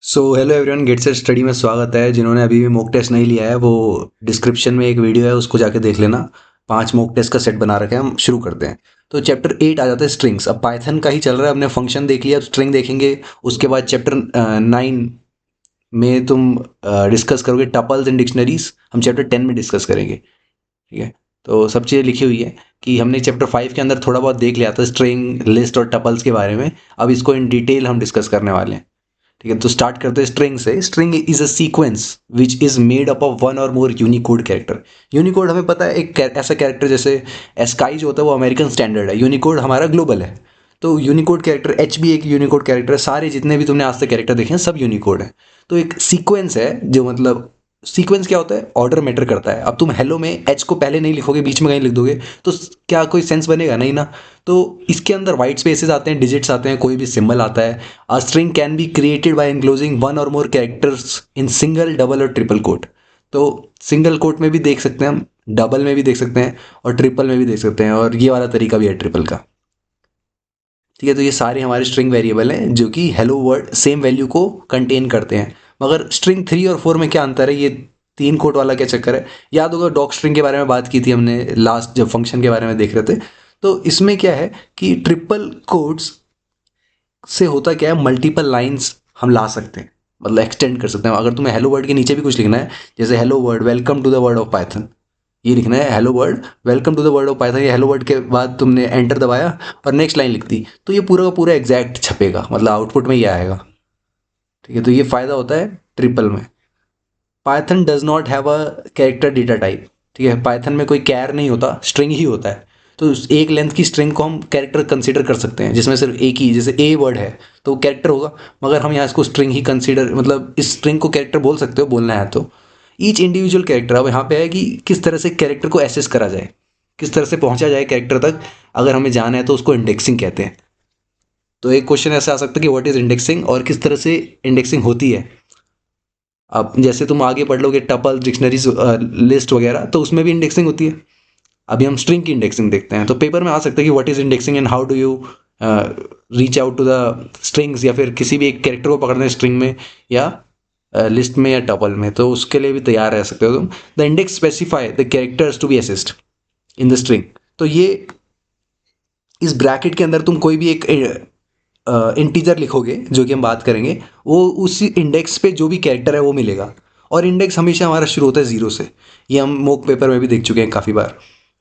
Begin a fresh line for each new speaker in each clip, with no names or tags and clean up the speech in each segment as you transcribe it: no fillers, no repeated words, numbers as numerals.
So hello everyone, get set study में स्वागत है। जिन्होंने अभी भी मॉक टेस्ट नहीं लिया है वो डिस्क्रिप्शन में एक वीडियो है, उसको जाके देख लेना। 5 मॉक टेस्ट का सेट बना रखे हैं। हम शुरू करते हैं। तो चैप्टर 8 आ जाता है स्ट्रिंग्स। अब पाइथन का ही चल रहा है, हमने फंक्शन देख लिया, अब स्ट्रिंग देखेंगे। उसके बाद चैप्टर 9 में तुम डिस्कस करोगे टपल्स एंड डिक्शनरीज। हम चैप्टर 10 में डिस्कस करेंगे। ठीक है। तो सब चीज़ें लिखी हुई है कि हमने चैप्टर 5 के अंदर थोड़ा बहुत देख लिया था स्ट्रिंग, लिस्ट और टपल्स के बारे में। अब इसको इन डिटेल हम डिस्कस करने वाले हैं। ठीक है, तो स्टार्ट करते हैं स्ट्रिंग से। String is a sequence which is made up of one और मोर यूनिकोड कैरेक्टर। यूनिकोड हमें पता है, एक ऐसा कैरेक्टर जैसे एस्काई जो होता है वो अमेरिकन स्टैंडर्ड है, यूनिकोड हमारा ग्लोबल है। तो यूनिकोड कैरेक्टर, एच भी एक यूनिकोड कैरेक्टर है। सारे जितने भी तुमने आज तक कैरेक्टर देखे हैं सब यूनिकोड है। तो एक सीक्वेंस है जो मतलब सीक्वेंस क्या होता है, ऑर्डर मैटर करता है। अब तुम हेलो में एच को पहले नहीं लिखोगे, बीच में कहीं लिख दोगे तो क्या कोई सेंस बनेगा? नहीं ना। तो इसके अंदर वाइट स्पेसेस आते हैं, डिजिट्स आते हैं, कोई भी सिंबल आता है। A string can be created by enclosing one or more characters in single, double और ट्रिपल कोट। तो सिंगल कोट में भी देख सकते हैं हम, डबल में भी देख सकते हैं और ट्रिपल में भी देख सकते हैं, और ये वाला तरीका भी है ट्रिपल का। ठीक है, तो ये सारे हमारे स्ट्रिंग वेरिएबल हैं जो कि हेलो वर्ड सेम वैल्यू को कंटेन करते हैं। मगर स्ट्रिंग 3 और 4 में क्या अंतर है, ये 3 कोट वाला क्या चक्कर है? याद होगा डॉक स्ट्रिंग के बारे में बात की थी हमने लास्ट, जब फंक्शन के बारे में देख रहे थे। तो इसमें क्या है कि ट्रिपल कोट्स से होता क्या है, मल्टीपल लाइंस हम ला सकते हैं, मतलब एक्सटेंड कर सकते हैं। अगर तुम्हें हेलो वर्ड के नीचे भी कुछ लिखना है, जैसे hello world welcome to the world of Python, ये लिखना है hello world welcome to the world of Python. ये हेलो वर्ड के बाद तुमने एंटर दबाया और नेक्स्ट लाइन लिख दी, तो ये पूरा का पूरा एग्जैक्ट छपेगा, मतलब आउटपुट में ये आएगा। ठीक है, तो ये फायदा होता है ट्रिपल में। Python does not have a character data type. ठीक है, पाइथन में कोई कैर नहीं होता, स्ट्रिंग ही होता है। तो एक लेंथ की स्ट्रिंग को हम कैरेक्टर कंसीडर कर सकते हैं, जिसमें सिर्फ एक ही, जैसे ए वर्ड है तो कैरेक्टर होगा। मगर हम यहाँ इसको स्ट्रिंग ही कंसीडर, मतलब इस स्ट्रिंग को कैरेक्टर बोल सकते हो, बोलना है तो। ईच इंडिविजुअल कैरेक्टर, अब यहाँ पे है कि किस तरह से कैरेक्टर को एसेस करा जाए, किस तरह से पहुंचा जाए कैरेक्टर तक। अगर हमें जाना है तो उसको इंडेक्सिंग कहते हैं। तो एक क्वेश्चन ऐसा आ सकता है कि व्हाट इज इंडेक्सिंग और किस तरह से इंडेक्सिंग होती है। अब जैसे तुम आगे पढ़ लोगे टपल, डिक्शनरीज, लिस्ट वगैरह, तो उसमें भी इंडेक्सिंग होती है। अभी हम स्ट्रिंग की इंडेक्सिंग देखते हैं, तो पेपर में आ सकता है कि what is indexing and how do you reach out to the strings, या फिर किसी भी एक कैरेक्टर को पकड़ना है स्ट्रिंग में या लिस्ट में या टपल में, तो उसके लिए भी तैयार रह सकते हो तुम। The index specify the characters to be accessed in the string. तो ये इस ब्रैकेट के अंदर तुम कोई भी एक इंटीजर लिखोगे, जो कि हम बात करेंगे, वो उसी इंडेक्स पे जो भी कैरेक्टर है वो मिलेगा। और इंडेक्स हमेशा हमारा शुरू होता है जीरो से। ये हम मॉक पेपर में भी देख चुके हैं काफ़ी बार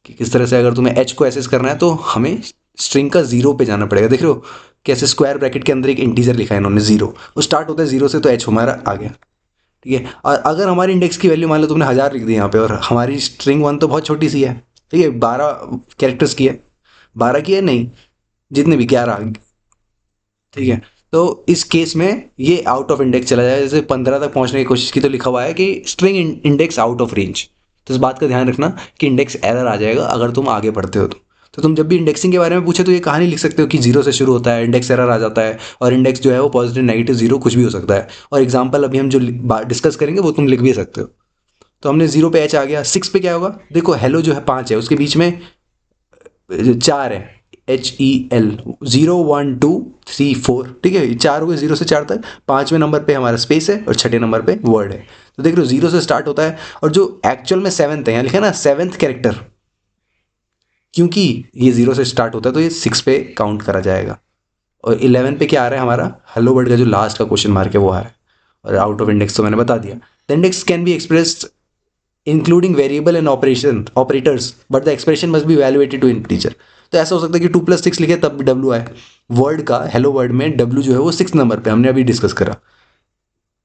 कि किस तरह से अगर तुम्हें एच को एसेस करना है तो हमें स्ट्रिंग का जीरो पे जाना पड़ेगा। देख रहे हो कैसे स्क्वायर ब्रैकेट के अंदर एक इंटीजर लिखा है इन्होंने, जीरो। वो स्टार्ट होता है जीरो से, तो एच हमारा आ गया। ठीक है, और अगर हमारी इंडेक्स की वैल्यू मान लो तुमने 1000 लिख दी यहाँ पे, और हमारी स्ट्रिंग वन तो बहुत छोटी सी है, ठीक है, 12 कैरेक्टर्स की है, 12 की है नहीं, जितने भी 11। ठीक है, तो इस केस में ये आउट ऑफ इंडेक्स चला जाए। जैसे 15 तक पहुंचने की कोशिश की तो लिखा हुआ है कि string index out of range. तो इस बात का ध्यान रखना कि इंडेक्स एरर आ जाएगा अगर तुम आगे बढ़ते हो तो तुम जब भी इंडेक्सिंग के बारे में पूछे तो ये कहानी लिख सकते हो कि जीरो से शुरू होता है, इंडेक्स एरर आ जाता है, और इंडेक्स जो है वो पॉजिटिव, नेगेटिव, जीरो कुछ भी हो सकता है। और एग्जाम्पल अभी हम जो डिस्कस करेंगे वो तुम लिख भी सकते हो। तो हमने जीरो पे एच आ गया, 6 पे क्या होगा, देखो हेलो जो है 5 है, उसके बीच में 4 है, HEL, 0 1 2 3 4। ठीक है, चार हुए जीरो से 4 तक। 5वें नंबर पे हमारा स्पेस है और छठे नंबर पे वर्ड है। तो देख रहे हो जीरो से स्टार्ट होता है, और जो एक्चुअल में सेवन्थ है, यहाँ लिखा है ना सेवन्थ कैरेक्टर, क्योंकि ये जीरो से स्टार्ट होता है तो ये 6 पे काउंट करा जाएगा। और 11 पे क्या आ रहा है हमारा, हेलो वर्ड का जो लास्ट का क्वेश्चन मार्क है वो आ रहा है। और आउट ऑफ इंडेक्स तो मैंने बता दिया। The index can be expressed including variable and operation operators, but the expression must be evaluated to integer. तो ऐसा हो सकता है कि 2 + 6 लिखे तब भी डब्ल्यू आए। वर्ड का, हेलो वर्ड में डब्ल्यू जो है वो 6 नंबर पे, हमने अभी डिस्कस करा।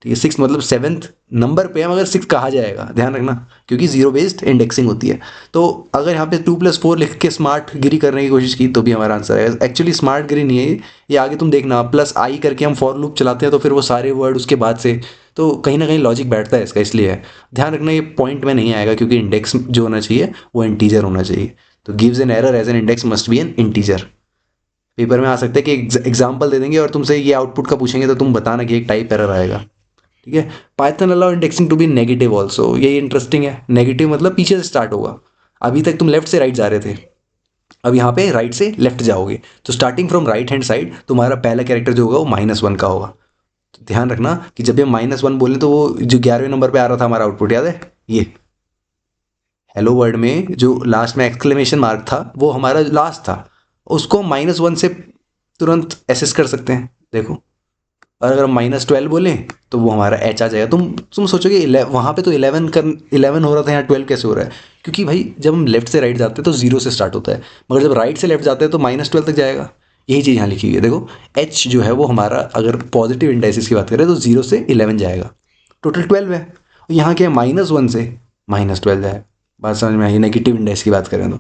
ठीक है, 6 मतलब 7th नंबर पे है, मगर 6 कहा जाएगा, ध्यान रखना, क्योंकि जीरो बेस्ड इंडेक्सिंग होती है। तो अगर यहाँ पे 2 + 4 लिख के स्मार्ट गिरी करने की कोशिश की तो भी हमारा आंसर है। एक्चुअली स्मार्ट गिरी नहीं है ये आगे तुम देखना, +i करके हम फॉर लूप चलाते हैं तो फिर वो सारे वर्ड उसके बाद से, तो कहीं ना कहीं लॉजिक बैठता है इसका, इसलिए है। ध्यान रखना ये पॉइंट में नहीं आएगा, क्योंकि इंडेक्स जो होना चाहिए वो इंटीजर होना चाहिए। तो gives an error as an index must be an integer. Paper में आ सकता है कि एग्जाम्पल दे देंगे और तुमसे ये आउटपुट का पूछेंगे तो तुम बताना कि एक टाइप एरर आएगा। ठीक है, Python allow indexing to be negative also. ये इंटरेस्टिंग है, नेगेटिव मतलब पीछे से स्टार्ट होगा। अभी तक तुम लेफ्ट से राइट जा रहे थे, अब यहाँ पे राइट से लेफ्ट जाओगे, तो starting from right hand side तुम्हारा पहला कैरेक्टर जो होगा वो -1 का होगा। तो ध्यान रखना कि जब भी हम -1 बोले तो वो जो 11वें नंबर पे आ रहा था हमारा आउटपुट, याद है ये हेलो वर्ड में जो लास्ट में एक्सक्लेमेशन मार्क था वो हमारा लास्ट था, उसको -1 से तुरंत एसेस कर सकते हैं। देखो, और अगर हम -12 बोलें तो वो हमारा एच आ जाएगा। तुम सोचोगे वहाँ पे तो 11 हो रहा था, यहाँ 12 कैसे हो रहा है? क्योंकि भाई जब हम लेफ्ट से राइट जाते हैं तो 0 से स्टार्ट होता है, मगर जब राइट से लेफ्ट जाते हैं तो -12 तक जाएगा। यही चीज़ यहाँ लिखी हुई है। देखो, एच जो है वो हमारा अगर पॉजिटिव इंडाइसिस की बात करें तो 0 से 11 जाएगा, टोटल 12 है। यहाँ क्या है, -1 से -12 जाएगा। बात समझ में आई? नेगेटिव इंडेक्स की बात करें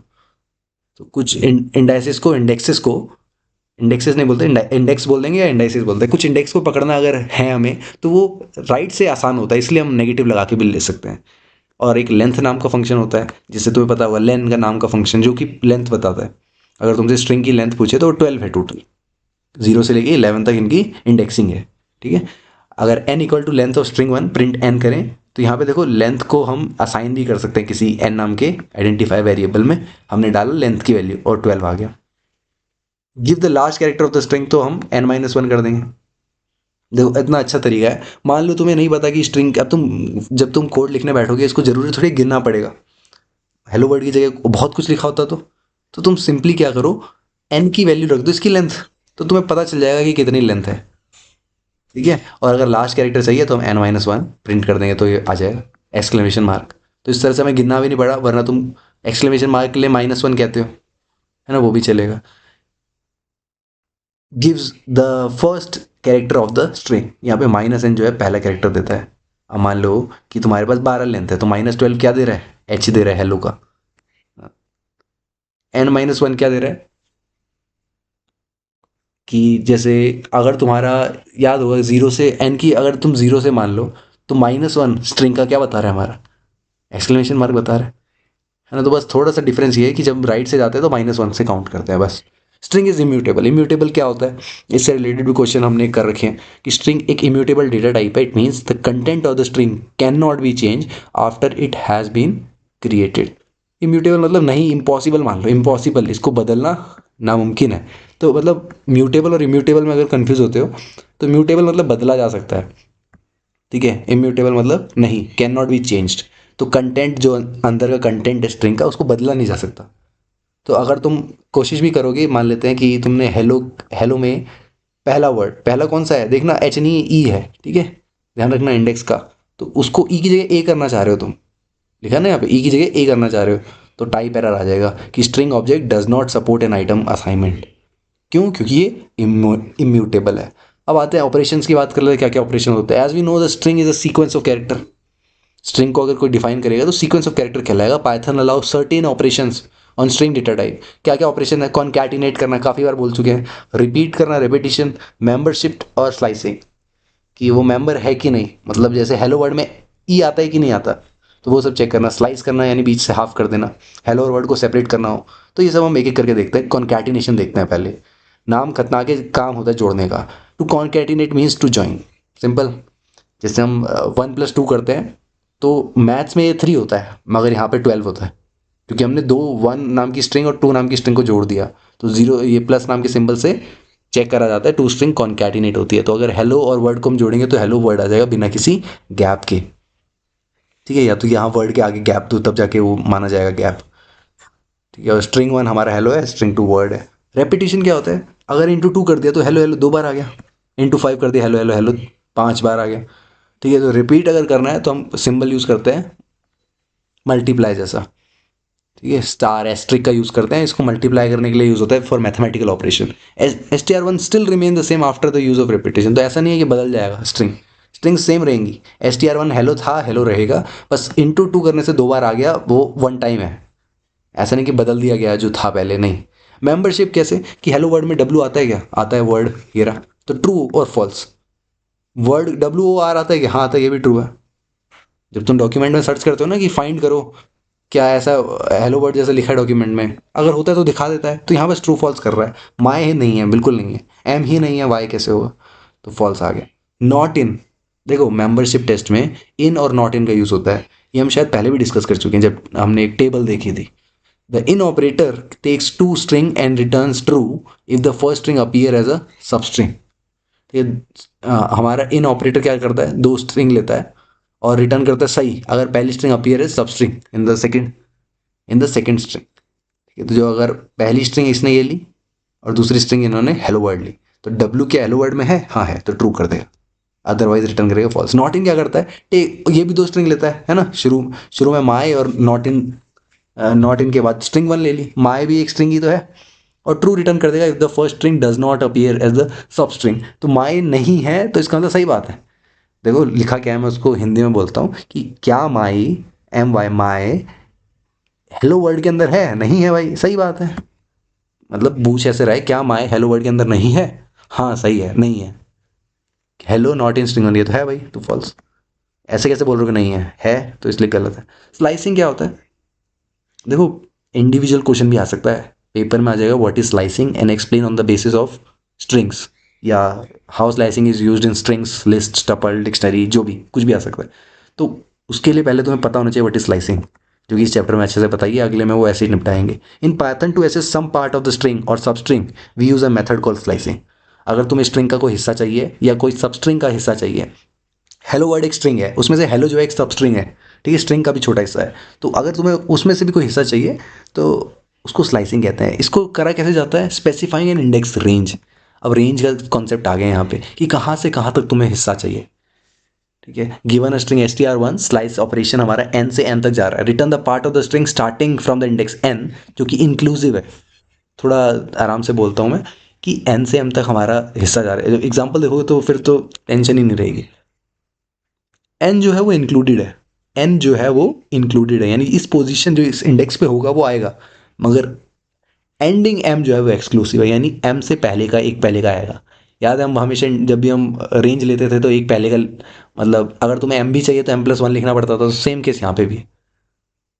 तो कुछ इंडाइसिस को इंडेक्सेस नहीं बोलते, इंडेक्स बोल देंगे या इंडाइसिस बोलते हैं। कुछ इंडेक्स को पकड़ना अगर है हमें तो वो राइट से आसान होता है, इसलिए हम नेगेटिव लगा के भी ले सकते हैं। और एक लेंथ नाम का फंक्शन होता है, जिससे तुम्हें पता होगा, लेन का नाम का फंक्शन जो कि लेंथ बताता है। अगर तुमसे स्ट्रिंग की लेंथ पूछे तो 12 है टोटल, 0 से लेके 11 तक इनकी इंडेक्सिंग है। ठीक है, अगर n equal to length of string 1 print n करें तो यहाँ पे देखो लेंथ को हम असाइन भी कर सकते हैं किसी n नाम के आइडेंटिफाई वेरिएबल में। हमने डाला लेंथ की वैल्यू और 12 आ गया। Give the last character of the string तो हम n-1 कर देंगे। देखो, इतना अच्छा तरीका है। मान लो तुम्हें नहीं पता कि स्ट्रिंग, अब जब तुम कोड लिखने बैठोगे इसको जरूरी थोड़ी गिनना पड़ेगा। हेलो वर्ड की जगह बहुत कुछ लिखा होता तो तुम सिंपली क्या करो, n की वैल्यू रख दो इसकी लेंथ, तो तुम्हें पता चल जाएगा कि कितनी लेंथ है। ठीक है, और अगर लास्ट कैरेक्टर चाहिए तो हम n-1 प्रिंट कर देंगे तो ये आ जाएगा एक्सक्लेमेशन मार्क। तो इस तरह से हमें गिनना भी नहीं पड़ा, वरना तुम एक्सक्लेमेशन मार्क के लिए -1 कहते हो, है ना, वो भी चलेगा। Gives the first character of the string, यहाँ पे -n जो है पहला कैरेक्टर देता है। अब मान लो कि तुम्हारे पास 12 लेंथ है तो -12 क्या दे रहा है, h दे रहा है हेलो का। n-1 क्या दे रहा है कि जैसे अगर तुम्हारा याद होगा 0 से n की, अगर तुम 0 से मान लो तो -1 स्ट्रिंग का क्या बता रहा है हमारा, एक्सक्लेमेशन मार्क बता रहा है ना। तो बस थोड़ा सा डिफरेंस ये है कि जब राइट से जाते हैं तो -1 से काउंट करते हैं बस। String is immutable. इम्यूटेबल क्या होता है, इससे रिलेटेड भी क्वेश्चन हमने कर रखे हैं कि स्ट्रिंग एक इम्यूटेबल डेटा टाइप है। It means the content of the string can not be change after it has been created. Immutable मतलब नहीं, इम्पॉसिबल मान लो, इम्पॉसिबल, इसको बदलना नामुमकिन है। तो मतलब म्यूटेबल और इम्यूटेबल में अगर कंफ्यूज होते हो तो म्यूटेबल मतलब बदला जा सकता है, ठीक है, इम्यूटेबल मतलब नहीं, कैन नॉट बी चेंज्ड। तो कंटेंट जो अंदर का कंटेंट है स्ट्रिंग का, उसको बदला नहीं जा सकता। तो अगर तुम कोशिश भी करोगे, मान लेते हैं कि तुमने हेलो हेलो में पहला वर्ड, पहला कौन सा है देखना, एच नहीं ई है, ठीक है, ध्यान रखना इंडेक्स का। तो उसको ई की जगह ए करना चाह रहे हो तुम, लिखा ना यहाँ पे ई की जगह ए करना चाह रहे हो, तो टाइप एरर आ जाएगा कि string object does not support an item assignment. क्यों? क्योंकि ये इम्यूटेबल है। अब आते हैं ऑपरेशंस की बात कर लेते हैं, क्या क्या ऑपरेशन होते हैं। As we know the string is a sequence of character. String को अगर कोई डिफाइन करेगा तो सीक्वेंस ऑफ कैरेक्टर कहलाएगा। Python allow certain operations on string data type. क्या क्या ऑपरेशन है, कॉन्कैटिनेट करना, काफ़ी बार बोल चुके हैं, रिपीट करना, रेपिटेशन, मेंबरशिप और स्लाइसिंग, कि वो मेंबर है कि नहीं, मतलब जैसे हेलो वर्ड में ई आता है कि नहीं आता, तो वो सब चेक करना। स्लाइस करना यानी बीच से हाफ कर देना, हेलो और वर्ड को सेपरेट करना हो, तो ये सब हम एक एक करके देखते हैं। कॉन्कैटिनेशन देखते हैं पहले। नाम खतना के काम होता है जोड़ने का। To concatenate means to join, simple. जैसे हम 1+2 करते हैं तो मैथ्स में ये 3 होता है, मगर यहाँ पे 12 होता है, क्योंकि हमने 1 नाम की स्ट्रिंग और 2 नाम की स्ट्रिंग को जोड़ दिया। तो 0 ये प्लस नाम के सिंबल से चेक करा जाता है, 2 स्ट्रिंग कॉन्कैटिनेट होती है। तो अगर हेलो और वर्ड को हम जोड़ेंगे तो हेलो वर्ड आ जाएगा बिना किसी गैप के, ठीक है, या तो यहाँ वर्ड के आगे गैप दो तब जाके वो माना जाएगा गैप, ठीक है। और स्ट्रिंग 1 हमारा हेलो है, स्ट्रिंग 2 वर्ड है। रेपिटेशन क्या होता है, अगर इंटू 2 कर दिया तो हेलो हेलो 2 बार आ गया, इंटू 5 कर दिया हेलो हेलो हेलो 5 बार आ गया, ठीक है। तो रिपीट अगर करना है तो हम सिंबल यूज़ करते हैं मल्टीप्लाई जैसा, ठीक है, स्टार एस्ट्रिक का यूज़ करते हैं, इसको मल्टीप्लाई करने के लिए यूज़ होता है for mathematical operation. str1 still remain the same after the use of repetition. तो ऐसा नहीं है कि बदल जाएगा, स्ट्रिंग सेम रहेंगी। str1 हेलो था, हेलो रहेगा, बस इंटू 2 करने से 2 बार आ गया, वो 1 टाइम है, ऐसा नहीं कि बदल दिया गया जो था पहले, नहीं। मेंबरशिप कैसे, कि हेलो वर्ड में डब्ल्यू आता है क्या, आता है वर्ड, ये रहा, तो ट्रू और फॉल्स। वर्ड WOR आता है क्या, हाँ आता है, ये भी ट्रू है। जब तुम डॉक्यूमेंट में सर्च करते हो ना कि फाइंड करो क्या ऐसा हेलो वर्ड जैसा लिखा है डॉक्यूमेंट में, अगर होता है तो दिखा देता है, तो यहाँ बस ट्रू फॉल्स कर रहा है। माई ही नहीं है, बिल्कुल नहीं है, एम ही नहीं है, वाई कैसे होगा, तो फॉल्स आ गया। नॉट इन, देखो मेंबरशिप टेस्ट में इन और नॉट इन का यूज़ होता है, ये हम शायद पहले भी डिस्कस कर चुके हैं जब हमने एक टेबल देखी थी। The in operator takes two string and returns true if the first string appear as a substring, ठीक है। हमारा इन ऑपरेटर क्या करता है, दो स्ट्रिंग लेता है और रिटर्न करता है सही अगर पहली स्ट्रिंग अपीयर है सब string in the second string. ठीक है, तो जो अगर पहली स्ट्रिंग इसने ये ली और दूसरी स्ट्रिंग इन्होंने हेलो वर्ड ली, तो डब्ल्यू क्या हेलो वर्ड में है, हाँ है, तो ट्रू कर देगा, अदरवाइज रिटर्न करेगा फॉल्स। नॉट इन क्या करता है, ये भी दो स्ट्रिंग लेता है ना, शुरू शुरू में माई और नॉट इन के बाद स्ट्रिंग वन ले ली, माई भी एक स्ट्रिंग ही तो है, और ट्रू रिटर्न कर देगा if the first string does not appear as the substring. तो माई नहीं है तो इसका मतलब सही बात है। देखो लिखा क्या है, मैं उसको हिंदी में बोलता हूँ कि क्या माई, M why my hello world के अंदर है, नहीं है भाई, सही बात है। मतलब पूछ ऐसे रहा है, क्या माई हेलो वर्ड के अंदर नहीं है, हाँ सही है, नहीं है। हेलो नॉट इन स्ट्रिंग है तो है भाई, तो फॉल्स। ऐसे कैसे बोल रहे हो कि नहीं है तो इसलिए गलत है। स्लाइसिंग क्या होता है, देखो इंडिविजुअल क्वेश्चन भी आ सकता है, पेपर में आ जाएगा what is slicing and explain on the basis of strings, या how slicing is used in strings, list, tuple, dictionary, जो भी कुछ भी आ सकता है। तो उसके लिए पहले तुम्हें पता होना चाहिए व्हाट इज स्लाइसिंग, जो कि इस चैप्टर में अच्छे से बताइए, अगले में वो ऐसे ही निपटाएंगे। In Python to access some part of the string और substring we use a method called slicing. अगर तुम्हें स्ट्रिंग का कोई हिस्सा चाहिए या कोई सब स्ट्रिंग का हिस्सा चाहिए, हेलो वर्ड एक स्ट्रिंग है, उसमें से हेलो जो है एक सब स्ट्रिंग है, ठीक है, स्ट्रिंग का भी छोटा हिस्सा है, तो अगर तुम्हें उसमें से भी कोई हिस्सा चाहिए तो उसको स्लाइसिंग कहते हैं। इसको करा कैसे जाता है, स्पेसिफाइंग एन इंडेक्स रेंज। अब रेंज का कॉन्सेप्ट आ गया यहाँ पे कि कहाँ से कहाँ तक तुम्हें हिस्सा चाहिए। ठीक है, given a string str1, slice operation हमारा n से n तक जा रहा है, return the part of the string starting from the index n, जो कि इंक्लूसिव है। थोड़ा आराम से बोलता हूँ मैं कि n से m तक हमारा हिस्सा जा रहा है। एग्जाम्पल देखोगे तो फिर तो टेंशन ही नहीं रहेगी। एन जो है वो इंक्लूडेड है, एन जो है वो इंक्लूडेड है, यानी इस पोजीशन जो इस इंडेक्स पे होगा वो आएगा, मगर एंडिंग एम जो है वो एक्सक्लूसिव है, यानी एम से पहले का एक पहले का आएगा। याद है हम हमेशा जब भी हम रेंज लेते थे तो एक पहले का, मतलब अगर तुम्हें एम भी चाहिए तो एम प्लस वन लिखना पड़ता था, तो सेम केस यहाँ पे भी।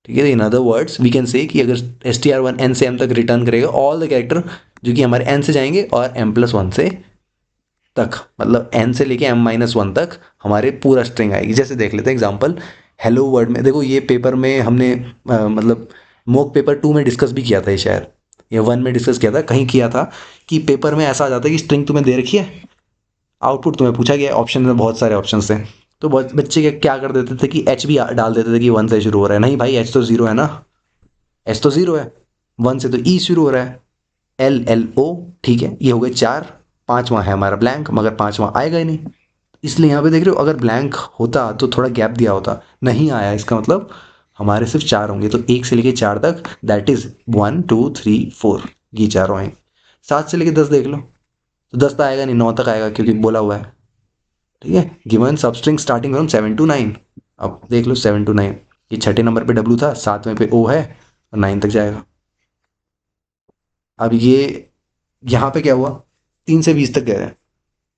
ठीक है, in other words we can say कि अगर str1 एन से एम तक रिटर्न करेगा ऑल द कैरेक्टर जो कि हमारे एन से जाएंगे और एम प्लस वन से तक, मतलब n से लेके m-1 तक हमारे पूरा स्ट्रिंग आएगी। जैसे देख लेते हैं एग्जांपल, हेलो वर्ड में देखो, ये पेपर में हमने मतलब मॉक पेपर 2 में डिस्कस भी किया था ये शायद, या 1 में डिस्कस किया था, कहीं किया था कि पेपर में ऐसा आ जाता है कि स्ट्रिंग तुम्हें दे रखी है, आउटपुट तुम्हें पूछा गया, ऑप्शन में बहुत सारे ऑप्शन थे, तो बहुत बच्चे क्या कर देते थे कि एच भी डाल देते थे कि 1 से शुरू हो रहा है। नहीं भाई, एच तो जीरो है ना, एच तो जीरो है, 1 से तो ई शुरू हो रहा है, एल एल ओ। ठीक है, ये हो गए चार, पांचवा है हमारा ब्लैंक, मगर पांचवा आएगा ही नहीं, इसलिए यहाँ पे देख रहे हो, अगर ब्लैंक होता तो थोड़ा गैप दिया होता, नहीं आया, इसका मतलब हमारे सिर्फ चार होंगे, तो एक से लेके चार तक दैट इज 1 2 3 4, ये चारों आए। 7 से लेके 10 देख लो, तो 10 तो आएगा नहीं, 9 तक आएगा क्योंकि बोला हुआ है। ठीक है, given substring starting from 7 to 9, अब देख लो 7 to 9, ये छठे नंबर पे डब्ल्यू था, सातवें पे ओ है, और 9 तक जाएगा। अब ये यहाँ पे क्या हुआ, 3 से 20 तक गए हैं,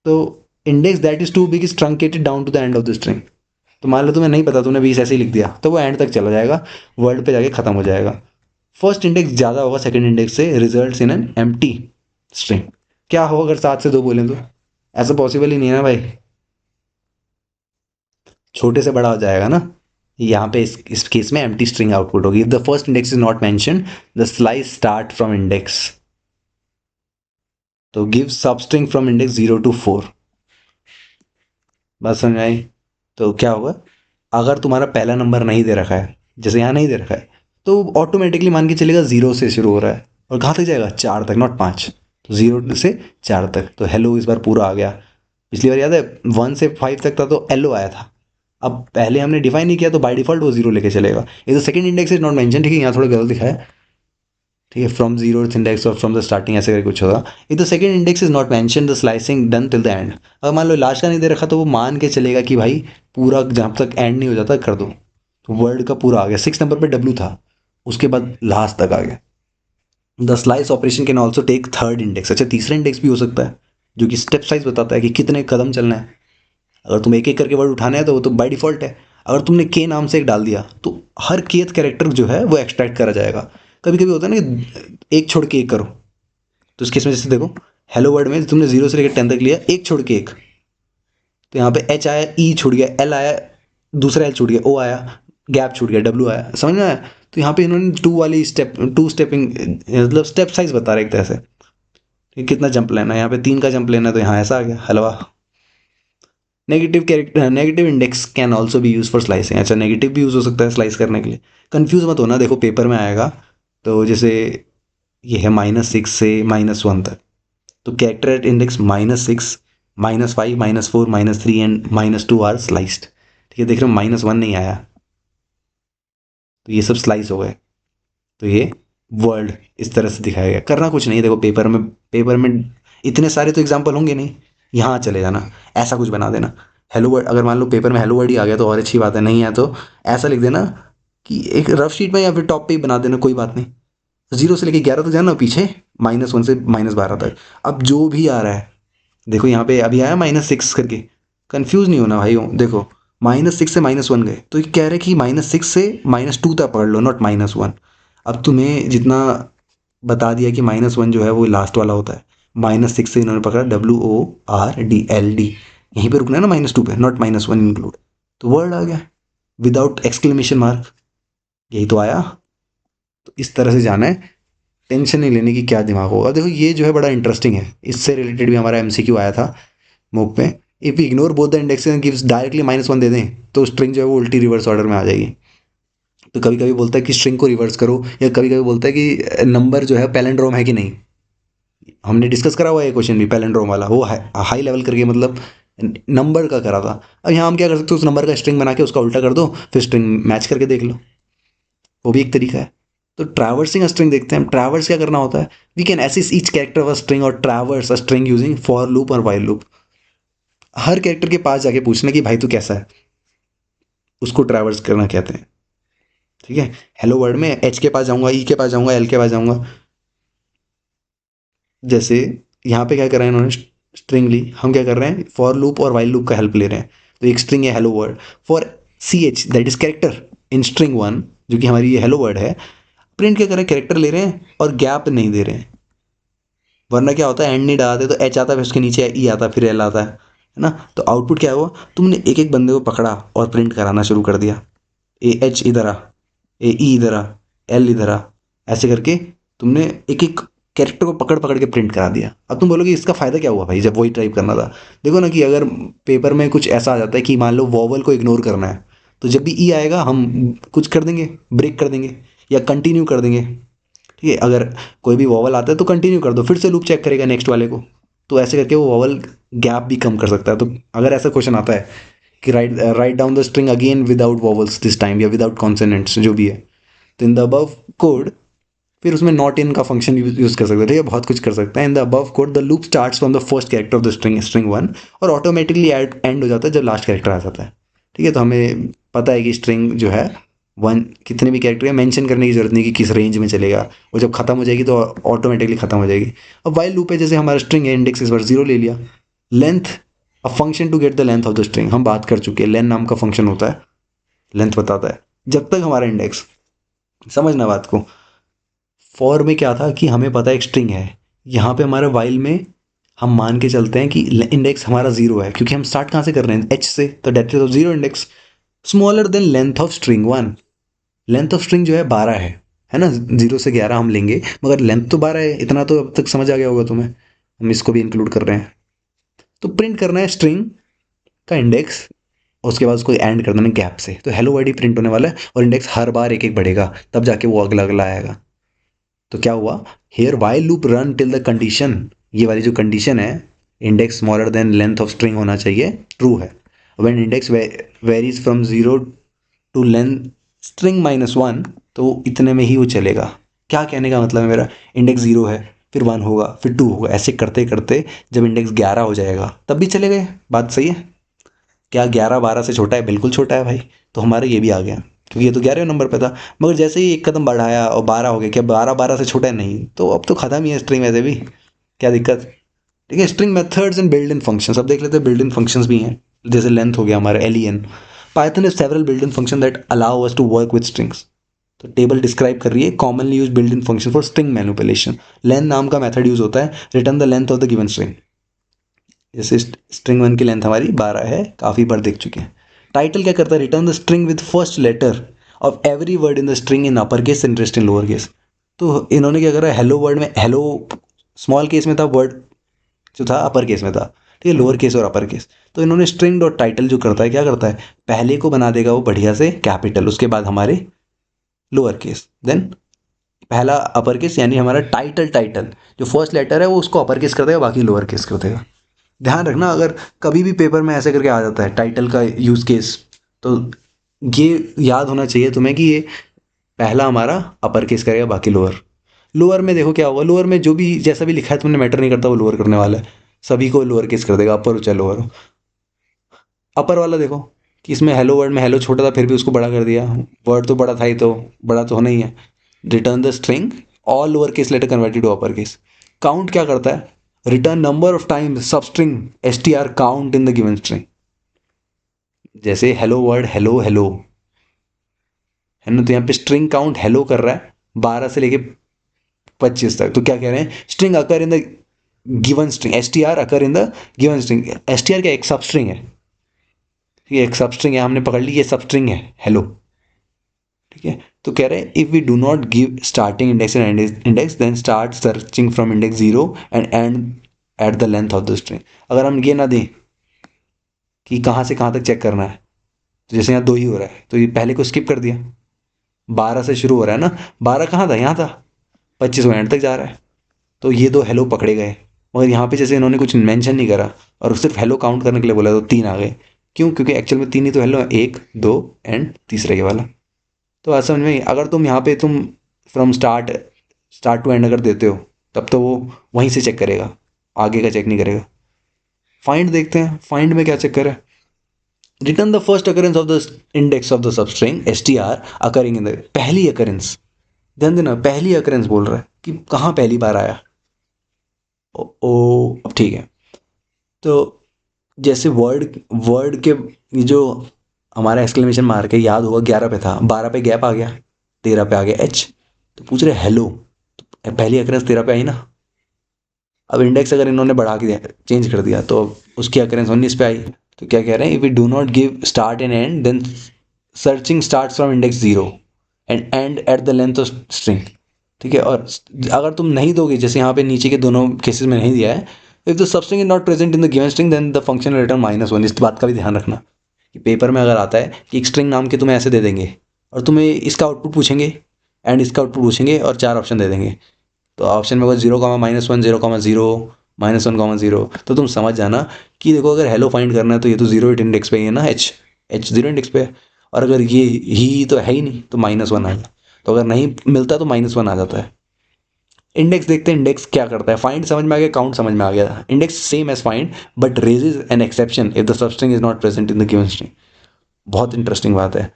तो index that is too big is truncated down to the end of the string. तो मान लो तुम्हें नहीं पता, तुमने 20 ऐसे ही लिख दिया, तो वो एंड तक चला जाएगा, वर्ड पे जाके खत्म हो जाएगा। फर्स्ट इंडेक्स ज़्यादा होगा सेकंड इंडेक्स से, results in an empty string. क्या हो अगर 7 से 2 बोलें तो, ऐसा पॉसिबल ही नहीं है ना भाई, छोटे से बड़ा हो जाएगा ना। यहाँ पे इस केस में एम्प्टी स्ट्रिंग आउटपुट होगी, the first index is not mention, the slice start from index, तो give substring from index 0 to 4। बात समझ आई, तो क्या होगा, अगर तुम्हारा पहला नंबर नहीं दे रखा है, जैसे यहाँ नहीं दे रखा है, तो ऑटोमेटिकली मान के चलेगा 0 से शुरू हो रहा है, और कहाँ तक जाएगा, 4 तक, नॉट 5, तो 0 से 4 तक। तो हेलो इस बार पूरा आ गया, पिछली बार याद है 1 से 5 तक था तो एलो आया था, अब पहले हमने डिफाइन नहीं किया तो बाय डिफॉल्ट वो 0 लेके चलेगा। ये तो second index is not mention, ठीक है, यहाँ थोड़ा गलत दिखा है, ठीक है, फ्रॉम जीरो इंडेक्स और फ्रॉम द स्टार्टिंग ऐसे करके कुछ होगा। ये तो second index is not mention, the slicing done till the end. अगर मान लो लास्ट का नहीं दे रखा तो वो मान के चलेगा कि भाई पूरा जहाँ तक एंड नहीं हो जाता कर दो, तो वर्ड का पूरा आ गया। 6 नंबर पे डब्ल्यू था, उसके बाद लास्ट तक आ गया। The slice operation can also take third index, अच्छा तीसरा इंडेक्स भी हो सकता है, जो कि स्टेप साइज बताता है कि कितने कदम चलना है। अगर तुम्हें एक एक करके वर्ड उठाना है तो वो तो बाय डिफॉल्ट है, अगर तुमने के नाम से एक डाल दिया तो हर केथ कैरेक्टर जो है वो एक्सट्रैक्ट करा जाएगा। कभी कभी होता है ना कि एक छोड़ के एक करो, तो इस केस में जैसे देखो, हेलो वर्ड में तुमने 0 से लेकर 10 तक लिया, एक छोड़ के एक, तो यहाँ पे एच आया, ई छूट गया, एल आया, दूसरा एल छूट गया, ओ आया, गैप छूट गया, डब्ल्यू आया, समझ में आया। तो यहाँ पे इन्होंने टू वाली स्टेप, टू स्टेपिंग, मतलब स्टेप साइज बता रहे एक तरह से। ठीक, कितना जंप लेना है, यहाँ पे 3 का जंप लेना है तो यहाँ ऐसा आ गया हलवा। Negative index can also be use for slicing. अच्छा, नेगेटिव भी यूज़ हो सकता है स्लाइस करने के लिए। कंफ्यूज मत होना, देखो पेपर में आएगा। तो जैसे ये है -6 से -1 तक, तो character at index -6, -5, -4, -3 and -2 are sliced. ठीक है, देख रहे हो -1 नहीं आया, तो ये सब स्लाइस हो गए। तो ये वर्ड इस तरह से दिखाया गया। करना कुछ नहीं है, देखो पेपर में इतने सारे तो एग्जाम्पल होंगे नहीं, यहाँ चले जाना, ऐसा कुछ बना देना। हेलो वर्ड, अगर मान लो पेपर में हेलो वर्ड ही आ गया तो और अच्छी बात है, नहीं है तो ऐसा लिख देना कि एक रफ शीट में या फिर टॉप पे ही बना देना, कोई बात नहीं। 0 से लेके 11 तक जाना, पीछे -1 से -12 तक। अब जो भी आ रहा है, देखो यहाँ पे अभी आया -6 करके, कंफ्यूज नहीं होना भाई। देखो -6 से -1 गए, तो ये कह रहे कि -6 से -2 तक पकड़ लो, नॉट -1। अब तुम्हें जितना बता दिया कि -1 जो है वो लास्ट वाला होता है, -6 से इन्होंने पकड़ा WORDLD, यहीं पे रुकना है ना -2 पे, नॉट -1 इंक्लूड। तो वर्ड आ गया विदाउट एक्सक्लेमेशन मार्क, यही तो आया। तो इस तरह से जाना है, टेंशन नहीं लेने की क्या दिमाग होगा। देखो ये जो है बड़ा इंटरेस्टिंग है, इससे रिलेटेड भी हमारा MCQ आया था मूक पे। If ignore both the index and gives directly -1 दे दें, तो स्ट्रिंग जो है वो उल्टी रिवर्स ऑर्डर में आ जाएगी। तो कभी कभी बोलता है कि स्ट्रिंग को रिवर्स करो, या कभी कभी बोलता है कि नंबर जो है पैलेंड्रोम है कि नहीं। हमने डिस्कस करा हुआ है ये क्वेश्चन भी, पैलेंड्रोम वाला, वो हाई लेवल करके मतलब नंबर का करा था। अब यहाँ हम क्या कर सकते हैं, उस नंबर का स्ट्रिंग बना के उसका उल्टा कर दो, फिर स्ट्रिंग मैच करके देख लो, वो भी एक तरीका है। तो ट्रैवर्सिंग अ स्ट्रिंग देखते हैं हम। ट्रैवर्स क्या करना होता है, we can access each character of a string और traverse a string using for loop और वाइल लूप। हर कैरेक्टर के पास जाके पूछना कि भाई तू कैसा है, उसको ट्रैवर्स करना कहते हैं। ठीक है, हेलो वर्ड में एच के पास जाऊंगा, ई के पास जाऊंगा, एल के पास जाऊंगा। जैसे यहाँ पे क्या कर रहे हैं इन्होंने, स्ट्रिंग ली, हम क्या कर रहे हैं फॉर लूप और वाइल लूप का हेल्प ले रहे हैं। तो एक स्ट्रिंग है hello word, for CH that is character in string 1, जो कि हमारी ये हेलो वर्ड है, प्रिंट क्या कर रहे हैं, कैरेक्टर ले रहे हैं और गैप नहीं दे रहे हैं। वरना क्या होता है, एंड नहीं डालते तो एच आता है, फिर उसके नीचे ई आता है, फिर एल आता है ना। तो आउटपुट क्या हुआ, तुमने एक एक बंदे को पकड़ा और प्रिंट कराना शुरू कर दिया। एच इधर आ, ई इधर आ, एल इधर आ, ऐसे करके तुमने एक एक कैरेक्टर को पकड़ पकड़ के प्रिंट करा दिया। अब तुम बोलोगे इसका फ़ायदा क्या हुआ भाई, जब वही टाइप करना था। देखो ना कि अगर पेपर में कुछ ऐसा आ जाता है कि मान लो वॉवल को इग्नोर करना है, तो जब भी ई आएगा हम कुछ कर देंगे, ब्रेक कर देंगे या कंटिन्यू कर देंगे। ठीक है, अगर कोई भी वॉवल आता है तो कंटिन्यू कर दो, फिर से लूप चेक करेगा नेक्स्ट वाले को। तो ऐसे करके वो वॉवल गैप भी कम कर सकता है। तो अगर ऐसा क्वेश्चन आता है कि write down the string again without vowels this time, या विदाउट कॉन्सोनेंट्स जो भी है, तो इन द अबव कोड, फिर उसमें नॉट इन का फंक्शन यूज कर सकते हैं। ठीक है, बहुत कुछ कर सकते हैं। In the above code the loop starts from the first character of the string 1 और ऑटोमेटिकली एंड हो जाता है जब लास्ट कैरेक्टर आ जाता है। ठीक है, तो हमें पता है कि स्ट्रिंग जो है 1 कितने भी कैरेक्टर है, मेंशन करने की जरूरत नहीं कि किस रेंज में चलेगा, और जब खत्म हो जाएगी तो ऑटोमेटिकली खत्म हो जाएगी। अब वाइल लूप है, जैसे हमारा स्ट्रिंग है, इंडेक्स इस बार 0 ले लिया। Length, a function to get the length of the string, हम बात कर चुके हैं, लेंथ नाम का फंक्शन होता है, लेंथ बताता है जब तक हमारा इंडेक्स, समझना बात को। फॉर में क्या था कि हमें पता है एक स्ट्रिंग है, यहाँ पे हमारे वाइल में हम मान के चलते हैं कि इंडेक्स हमारा 0 है, क्योंकि हम स्टार्ट कहाँ से कर रहे हैं, एच से, तो date of 0 index smaller than length of string 1। Length of string जो है 12 है ना, 0 से 11 हम लेंगे, मगर लेंथ तो 12 है, इतना तो अब तक समझ आ गया होगा तुम्हें, हम इसको भी इंक्लूड कर रहे हैं। तो प्रिंट करना है स्ट्रिंग का इंडेक्स, उसके बाद उसको एंड कर देना गैप से, तो हेलो वर्ड ही प्रिंट होने वाला है, और इंडेक्स हर बार एक एक बढ़ेगा, तब जाके वो अगला अगला आएगा। तो क्या हुआ, here while loop run till the condition, ये वाली जो कंडीशन है, index smaller than length of string होना चाहिए, ट्रू है। When index varies from 0 to length string -1, तो इतने में ही वो चलेगा। क्या कहने का मतलब है मेरा, इंडेक्स 0 है, फिर 1 होगा, फिर 2 होगा, ऐसे करते करते जब इंडेक्स 11 हो जाएगा तब भी चलेगा। बात सही है क्या, 11 12 से छोटा है, बिल्कुल छोटा है भाई। तो हमारा ये भी आ गया, क्योंकि ये तो 11वें नंबर पे था, मगर जैसे ही एक कदम बढ़ाया और 12 हो गया, क्या 12 12 से छोटा है, नहीं, तो अब तो खत्म ही है स्ट्रिंग वैसे भी, क्या दिक्कत। ठीक है, string methods and built in functions, अब देख लेते हैं बिल्ट इन फंक्शंस भी हैं। जैसे लेंथ हो गया हमारा len, Python is several built in function that allow us to work with strings. तो टेबल डिस्क्राइब कर रही है commonly use built in function for string manipulation. Length नाम का मेथड यूज होता है, return the length of the given string. जैसे string 1 की लेंथ हमारी 12 है, काफ़ी बार देख चुके हैं। टाइटल क्या करता है, return the string with first letter of every word in the string in upper case and rest in lower case. तो इन्होंने क्या करा, हेलो वर्ड में हेलो स्मॉल केस में था, वर्ड जो था अपर केस में था, ठीक है, लोअर केस और अपर केस। तो इन्होंने स्ट्रिंग डॉट टाइटल जो करता है क्या करता है, पहले को बना देगा वो बढ़िया से कैपिटल, उसके बाद हमारे लोअर केस, देन पहला अपर केस, यानी हमारा टाइटल, टाइटल जो फर्स्ट लेटर है वो उसको अपर केस कर देगा, बाकी लोअर केस कर देगा। ध्यान रखना, अगर कभी भी पेपर में ऐसे करके आ जाता है टाइटल का यूज केस, तो ये याद होना चाहिए तुम्हें कि ये पहला हमारा अपर केस करेगा, बाकी लोअर। लोअर में देखो क्या होगा, लोअर में जो भी जैसा भी लिखा है तुमने मैटर नहीं करता, वो लोअर करने वाला है, सभी को लोअर केस कर देगा, अपर हो चाहे लोअर हो। अपर वाला देखो कि इसमें हेलो वर्ड में हेलो छोटा था फिर भी उसको बड़ा कर दिया, वर्ड तो बड़ा था ही, तो बड़ा तो होना ही है। Return the string all lower case letter converted to upper case. Count क्या करता है, return number of time substring S T R count in the given string. जैसे हेलो वर्ड हेलो हेलो है ना, तो यहाँ पे स्ट्रिंग काउंट हेलो कर रहा है 12 से लेके 25 तक, तो क्या कह रहे हैं, string occur in the given string, S T are occur in the given string. S T are क्या, एक सब स्ट्रिंग है, ठीक है, एक सब स्ट्रिंग है, हमने पकड़ ली ये सब स्ट्रिंग है हेलो, ठीक है। तो कह रहे हैं if we do not give starting index and end index then start searching from index 0 and end at the length of the string. अगर हम ये ना दें कि कहाँ से कहाँ तक चेक करना है, तो जैसे यहाँ 2 ही हो रहा है तो ये पहले को स्किप कर दिया, 12 से शुरू हो रहा है ना, 12 कहाँ था, यहाँ था, 25 एंड तक जा रहा है, तो ये 2 हेलो पकड़े गए। मगर यहाँ पे जैसे इन्होंने कुछ मेंशन नहीं करा और सिर्फ हेलो काउंट करने के लिए बोला, तो 3 आ गए। क्यों, क्योंकि एक्चुअल में 3 ही तो हेलो है, 1 2 एंड तीसरा ये वाला। तो आज समझ में, अगर तुम यहाँ पे तुम from start start to end अगर देते हो, तब तो वो वहीं से चेक करेगा, आगे का चेक नहीं करेगा। फाइंड देखते हैं, फाइंड में क्या चेक करे, return the first occurrence of the index of the substring S T are occurring in the, पहली अकरेंस, ध्यान देना पहली अकरेंस बोल रहा है कि कहाँ पहली बार आया। अब ठीक है, तो जैसे वर्ड वर्ड के ये जो हमारा एक्सक्लेमेशन मार्क है, याद होगा 11 पे था, 12 पे गैप आ गया, 13 पे आ गया एच, तो पूछ रहे हेलो, तो पहली अकरेंस 13 पे आई ना। अब इंडेक्स अगर इन्होंने बढ़ा के चेंज कर दिया तो उसकी अकरेंस 19 पे आई। तो क्या कह रहे हैं, if we do not give start and end then searching start from index 0 end at the length of string, ठीक है। और अगर तुम नहीं दोगे, जैसे यहाँ पे नीचे के दोनों केसेस में नहीं दिया है, if the substring is not present in the given string then the function return -1। इस बात का भी ध्यान रखना कि पेपर में अगर आता है कि एक स्ट्रिंग नाम के तुम्हें ऐसे दे देंगे और तुम्हें इसका आउटपुट पूछेंगे एंड इसका आउटपुट पूछेंगे और 4 ऑप्शन दे देंगे, तो ऑप्शन में होगा 0,-1 0,0 -1,0, तो तुम समझ जाना कि देखो अगर हेलो फाइंड करना है तो ये तो 0 इंडेक्स पे ही है ना, एच एच 0 इंडेक्स पे है, और अगर ये ही तो है ही नहीं तो -1 आएगा, तो अगर नहीं मिलता तो -1 आ जाता है। इंडेक्स देखते हैं, इंडेक्स क्या करता है, फाइंड समझ में आ गया, काउंट समझ में आ गया, index same as find but raises an exception if the substring is not present in the given string. बहुत इंटरेस्टिंग बात है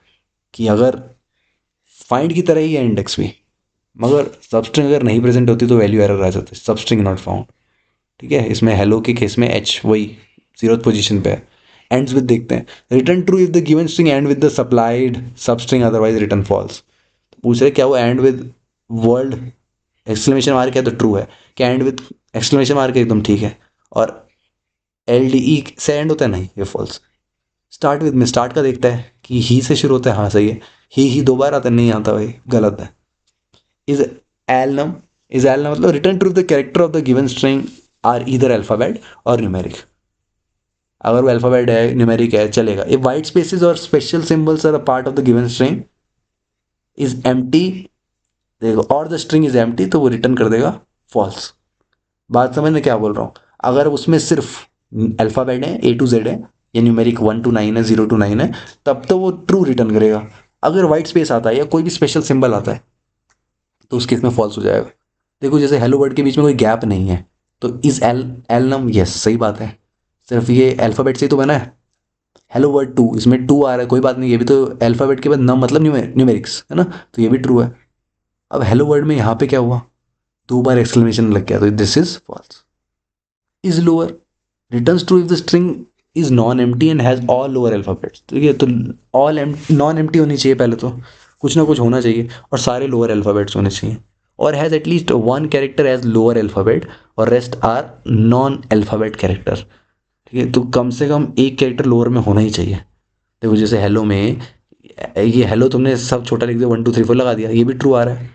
कि अगर फाइंड की तरह ही है इंडेक्स भी, मगर सबस्ट्रिंग अगर नहीं प्रेजेंट होती तो वैल्यू एरर आ जाता है, सबस्ट्रिंग नॉट फाउंड, ठीक है। इसमें हेलो के केस में एच वही 0th पोजीशन पे है। एंड्स विद देखते हैं, return true if the given string end with the supplied substring otherwise return false. पूछ रहे क्या वो end with world exclamation mark है तो ट्रू है, क्या एंड विद एक्सक्लेमेशन मार्क है एकदम ठीक है, और एल डी ई से एंड होता है नहीं, ये फॉल्स। स्टार्ट विद में स्टार्ट का देखता है कि ही से शुरू होता है, हाँ सही है, ही 2 बार आता है, नहीं आता भाई गलत है। इज एलनम इज एलनम मतलब return true the character of the given string are either alphabet और न्यूमेरिक। अगर वो अल्फाबेट है न्यूमेरिक है चलेगा। इफ वाइट स्पेसेस और special symbols are a part of the given string is empty, देखो और द स्ट्रिंग इज एम्प्टी, तो वो रिटर्न कर देगा फॉल्स। बात समझ में क्या बोल रहा हूँ, अगर उसमें सिर्फ अल्फाबेट है A to Z है, या न्यूमेरिक 1 to 9 है, 0 to 9 है, तब तो वो ट्रू रिटर्न करेगा। अगर वाइट स्पेस आता है या कोई भी स्पेशल सिंबल आता है तो उस केस में फॉल्स हो जाएगा। देखो जैसे हेलो वर्ड के बीच में कोई गैप नहीं है, तो इज एल एलनम, यस सही बात है, सिर्फ ये अल्फ़ाबेट से ही तो बना है। हेलो वर्ड 2, इसमें 2 आ रहा है, कोई बात नहीं, ये भी तो अल्फ़ाबेट के बाद नम मतलब न्यूमेरिक्स है ना, तो ये भी ट्रू है। अब हेलो वर्ड में यहाँ पे क्या हुआ, 2 बार एक्सक्लेमेशन लग गया, तो this is false. Is lower returns true if the string is non empty and has all lower alphabets, ठीक है, तो ऑल नॉन एम्प्टी होनी चाहिए, पहले तो कुछ ना कुछ होना चाहिए और सारे लोअर अल्फ़ाबेट्स होने चाहिए, और has at least 1 character as lower alphabet और rest are non alphabet character, ठीक है, तो कम से कम एक कैरेक्टर लोअर में होना ही चाहिए। देखो जैसे हेलो में ये हेलो तुमने सब छोटा लिख दिया, 1 2 3 4 लगा दिया, ये भी ट्रू आ रहा है,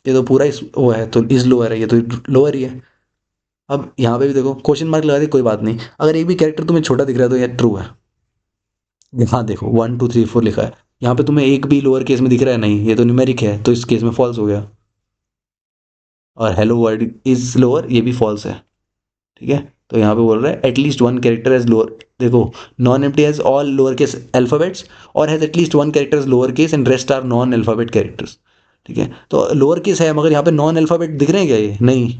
ये तो पूरा वो है, तो इज लोअर है, ये तो लोअर ही है। अब यहाँ पे भी देखो क्वेश्चन मार्क लगा दे, कोई बात नहीं, अगर एक भी कैरेक्टर तुम्हें छोटा दिख रहा है तो ये ट्रू है। यहाँ देखो 1 2 3 4 लिखा है, यहाँ पे तुम्हें एक भी लोअर केस में दिख रहा है, नहीं, ये तो न्यूमेरिक है, तो इस केस में फॉल्स हो गया। और हेलो वर्ल्ड इज लोअर, ये भी फॉल्स है, ठीक है। तो यहाँ पे बोल रहा है at least one character as lower, देखो non empty has all lower case alphabets और has at least one character as lower case and rest are non alphabet characters, ठीक है। तो लोअर केस है मगर यहाँ पे नॉन अल्फाबेट दिख रहे हैं क्या, ये नहीं।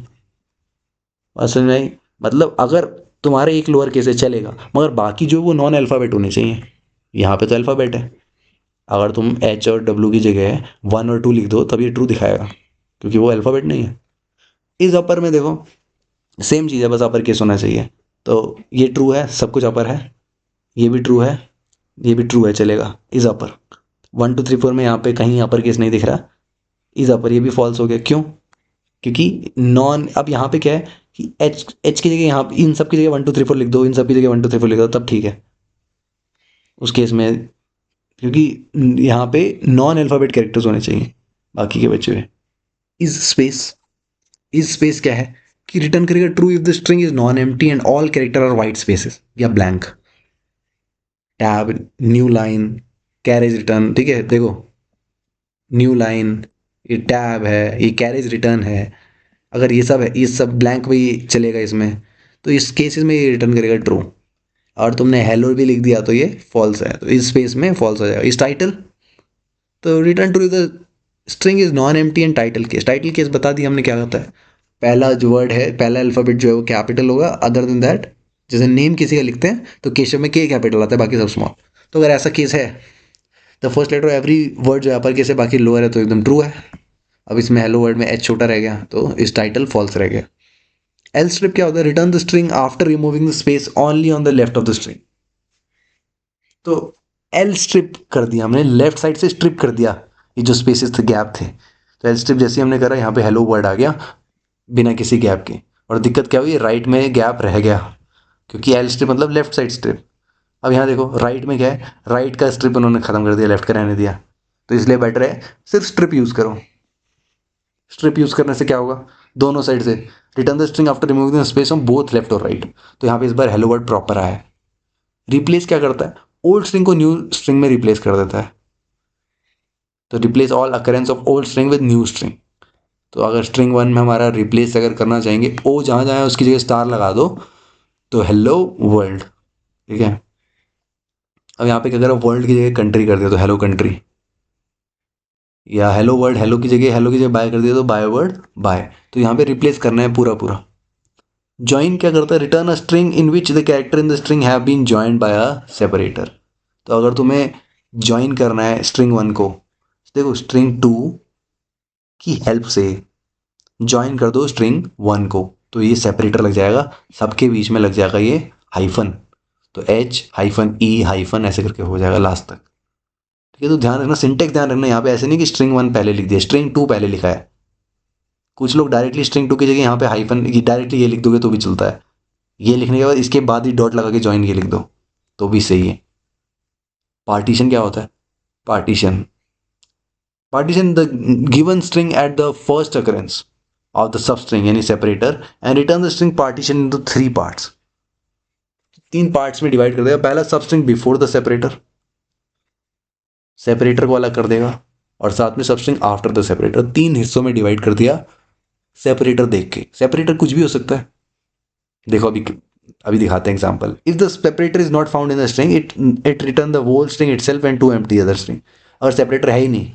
असल में मतलब अगर तुम्हारे एक लोअर केस है चलेगा, मगर बाकी जो वो नॉन अल्फाबेट होने चाहिए, यहाँ पे तो अल्फाबेट है। अगर तुम एच और डब्ल्यू की जगह 1 और 2 लिख दो तब ये ट्रू दिखाएगा, क्योंकि वो अल्फाबेट नहीं है। इस अपर में देखो सेम चीज़ है, बस अपर केस होना चाहिए, तो ये ट्रू है, सब कुछ अपर है, ये भी ट्रू है, ये भी ट्रू है, चलेगा। इज अपर 1 2 3 4 में यहाँ पे कहीं अपर केस नहीं दिख रहा, इज अपर, ये भी फॉल्स हो गया, क्यों, क्योंकि नॉन, अब यहाँ पे क्या है कि एच एच की जगह यहाँ इन सब की जगह 1 2 3 4 लिख दो, इन सब की जगह 1 2 3 4 लिख दो, तब ठीक है उस केस में, क्योंकि यहाँ पे नॉन अल्फाबेट कैरेक्टर्स होने चाहिए, बाकी के बचे हुए। इज स्पेस क्या है कि रिटर्न करेगा true if the string is non empty and all character are white spaces या blank. Tab, new line, carriage return, ठीक है, देखो न्यू लाइन, ये टैब है, ये कैरेज रिटर्न है, अगर ये सब है, ये सब ब्लैंक भी चलेगा इसमें, तो इस केसेस में ये रिटर्न करेगा ट्रू। और तुमने हेलो भी लिख दिया तो ये फॉल्स है, तो इस स्पेस में फॉल्स हो जाएगा। इस टाइटल, तो return to the string is non empty and title case, title case बता दिया हमने क्या होता है, पहला जो वर्ड है, पहला अल्फाबेट जो है वो कैपिटल होगा, अदर देन दैट जैसे नेम किसी का लिखते हैं तो केशव में के कैपिटल आता है, बाकी सब स्मॉल। तो अगर ऐसा केस है तो फर्स्ट लेटर एवरी वर्ड जो है अपर केस है, बाकी लोअर है, तो एकदम ट्रू है। अब इसमें हेलो वर्ड में एच छोटा रह गया, तो इस टाइटल फॉल्स रह गया। एल स्ट्रिप क्या होता है, return the string after removing the space only on the left of the string. तो एल स्ट्रिप कर दिया हमने, लेफ्ट साइड से स्ट्रिप कर दिया ये जो स्पेसेस थे, गैप थे, तो एल स्ट्रिप जैसे हमने करा, यहाँ पे हेलो वर्ड आ गया बिना किसी गैप के। और दिक्कत क्या हुई, राइट में गैप रह गया, क्योंकि एल स्ट्रिप मतलब लेफ्ट साइड स्ट्रिप। अब यहाँ देखो राइट में क्या है, राइट का स्ट्रिप उन्होंने खत्म कर दिया, लेफ्ट का रहने दिया, तो इसलिए बेटर है सिर्फ स्ट्रिप यूज़ करो। स्ट्रिप यूज़ करने से क्या होगा, दोनों साइड से return the string after removing the space on both left और राइट। तो यहाँ पे इस बार हेलो वर्ड प्रॉपर आया है। रिप्लेस क्या करता है, ओल्ड स्ट्रिंग को न्यू स्ट्रिंग में रिप्लेस कर देता है, तो replace all occurrence of old string with new string. तो अगर स्ट्रिंग 1 में हमारा रिप्लेस अगर करना चाहेंगे, ओ जहाँ जहाँ है उसकी जगह स्टार लगा दो, तो हेलो वर्ल्ड, ठीक है। अब यहाँ पे अगर आप वर्ल्ड की जगह कंट्री कर दिया तो हेलो कंट्री, या हेलो वर्ल्ड, हेलो की जगह बाय कर दिया तो बाय वर्ल्ड बाय। तो यहाँ पे रिप्लेस करना है पूरा पूरा। ज्वाइन क्या करता है, return a string in which the character in the string have been joined by a separator. तो अगर तुम्हें ज्वाइन करना है स्ट्रिंग 1 को, देखो स्ट्रिंग 2 की हेल्प से ज्वाइन कर दो स्ट्रिंग 1 को, तो ये सेपरेटर लग जाएगा, सबके बीच में लग जाएगा ये हाइफन, तो एच हाइफन ई हाइफन ऐसे करके हो जाएगा लास्ट तक, ठीक है। तो ध्यान रखना, सिंटेक्स ध्यान रखना, यहाँ पे ऐसे नहीं कि स्ट्रिंग 1 पहले लिख दिया, स्ट्रिंग 2 पहले लिखा है। कुछ लोग डायरेक्टली स्ट्रिंग 2 की जगह यहाँ पे हाइफन डायरेक्टली ये लिख दोगे तो भी चलता है, ये लिखने के बाद इसके बाद ही डॉट लगा के ज्वाइन ये लिख दो तो भी सही है। पार्टीशन क्या होता है, partition, partition the given string at the first occurrence of the substring यानी separator and return the string partition into 3 parts, 3 parts में डिवाइड कर देगा। पहला substring before the separator, separator को अलग कर देगा, और साथ में सबस्ट्रिंग आफ्टर द सेपरेटर, 3 हिस्सों में डिवाइड कर दिया सेपरेटर देख के। सेपरेटर कुछ भी हो सकता है, देखो अभी दिखाते हैं example. If the separator is not found in the string it return the whole string itself and 2 empty other string. अगर सेपरेटर है ही नहीं,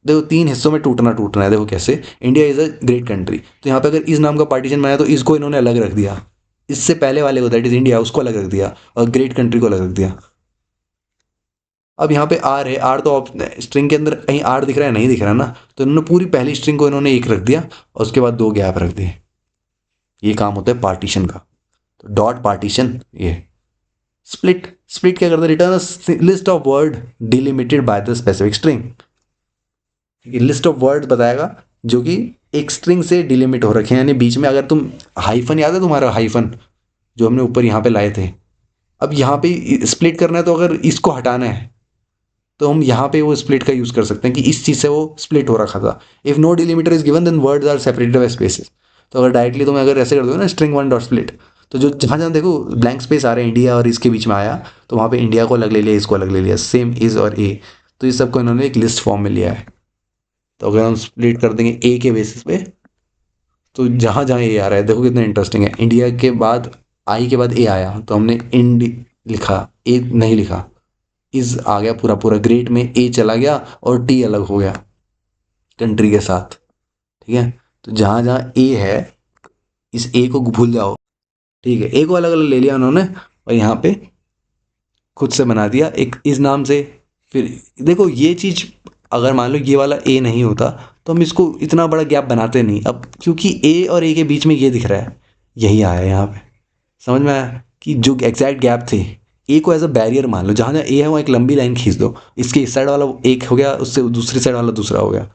देखो 3 हिस्सों में टूटना है, देखो कैसे, India is a great country, तो यहाँ पे अगर इस नाम का पार्टीशन बनाया तो इसको इन्होंने अलग रख दिया, इससे पहले वाले को दैट इज इंडिया उसको अलग रख दिया, और ग्रेट कंट्री को अलग रख दिया। अब यहाँ पे आर है, आर तो स्ट्रिंग के अंदर कहीं आर दिख रहा है, नहीं दिख रहा ना, तो इन्होंने पूरी पहली स्ट्रिंग को इन्होंने एक रख दिया और उसके बाद 2 गैप रख दिए। ये काम होता है पार्टीशन का। तो डॉट पार्टीशन, ये स्प्लिट, स्प्लिट क्या करता है, return list of word delimited by the specific string. List of word बताएगा जो कि एक स्ट्रिंग से डिलिमिट हो रखे हैं, यानी बीच में अगर तुम हाइफन, याद है तुम्हारा हाइफन जो हमने ऊपर यहाँ पे लाए थे, अब यहाँ पे स्प्लिट करना है तो अगर इसको हटाना है तो हम यहाँ पे वो स्प्लिट का यूज़ कर सकते हैं कि इस चीज़ से वो स्प्लिट हो रखा था। If no delimiter is given then words are separated by spaces. तो अगर डायरेक्टली तुम अगर ऐसे कर दो ना स्ट्रिंग वन डॉट स्प्लिट, तो जो जहाँ जहाँ देखो ब्लैंक स्पेस आ रहे हैं इंडिया और इसके बीच में आया, तो वहाँ पे इंडिया को अलग ले लिया, इसको अलग ले लिया, सेम इज और ए। तो इस सबको इन्होंने एक लिस्ट फॉर्म में लिया है। तो अगर हम स्प्लिट कर देंगे ए के बेसिस पे, तो जहाँ जहाँ ए आ रहा है देखो कितना इंटरेस्टिंग है। इंडिया के बाद आई के बाद ए आया, तो हमने इंड लिखा, ए नहीं लिखा, इज आ गया पूरा पूरा, ग्रेट में ए चला गया और टी अलग हो गया कंट्री के साथ। ठीक है, तो जहाँ जहाँ ए है इस ए को भूल जाओ। ठीक है, ए को अलग अलग ले लिया उन्होंने और यहाँ पे खुद से बना दिया एक इस नाम से। फिर देखो ये चीज़, अगर मान लो ये वाला ए नहीं होता तो हम इसको इतना बड़ा गैप बनाते नहीं। अब क्योंकि ए और ए के बीच में ये दिख रहा है, यही आया यहाँ पे। समझ में आया कि जो एग्जैक्ट गैप थे, ए को एज अ बैरियर मान लो, जहाँ जहाँ ए है वहाँ एक लंबी लाइन खींच दो, इसके इस साइड वाला एक हो गया, उससे दूसरी साइड वाला दूसरा हो गया।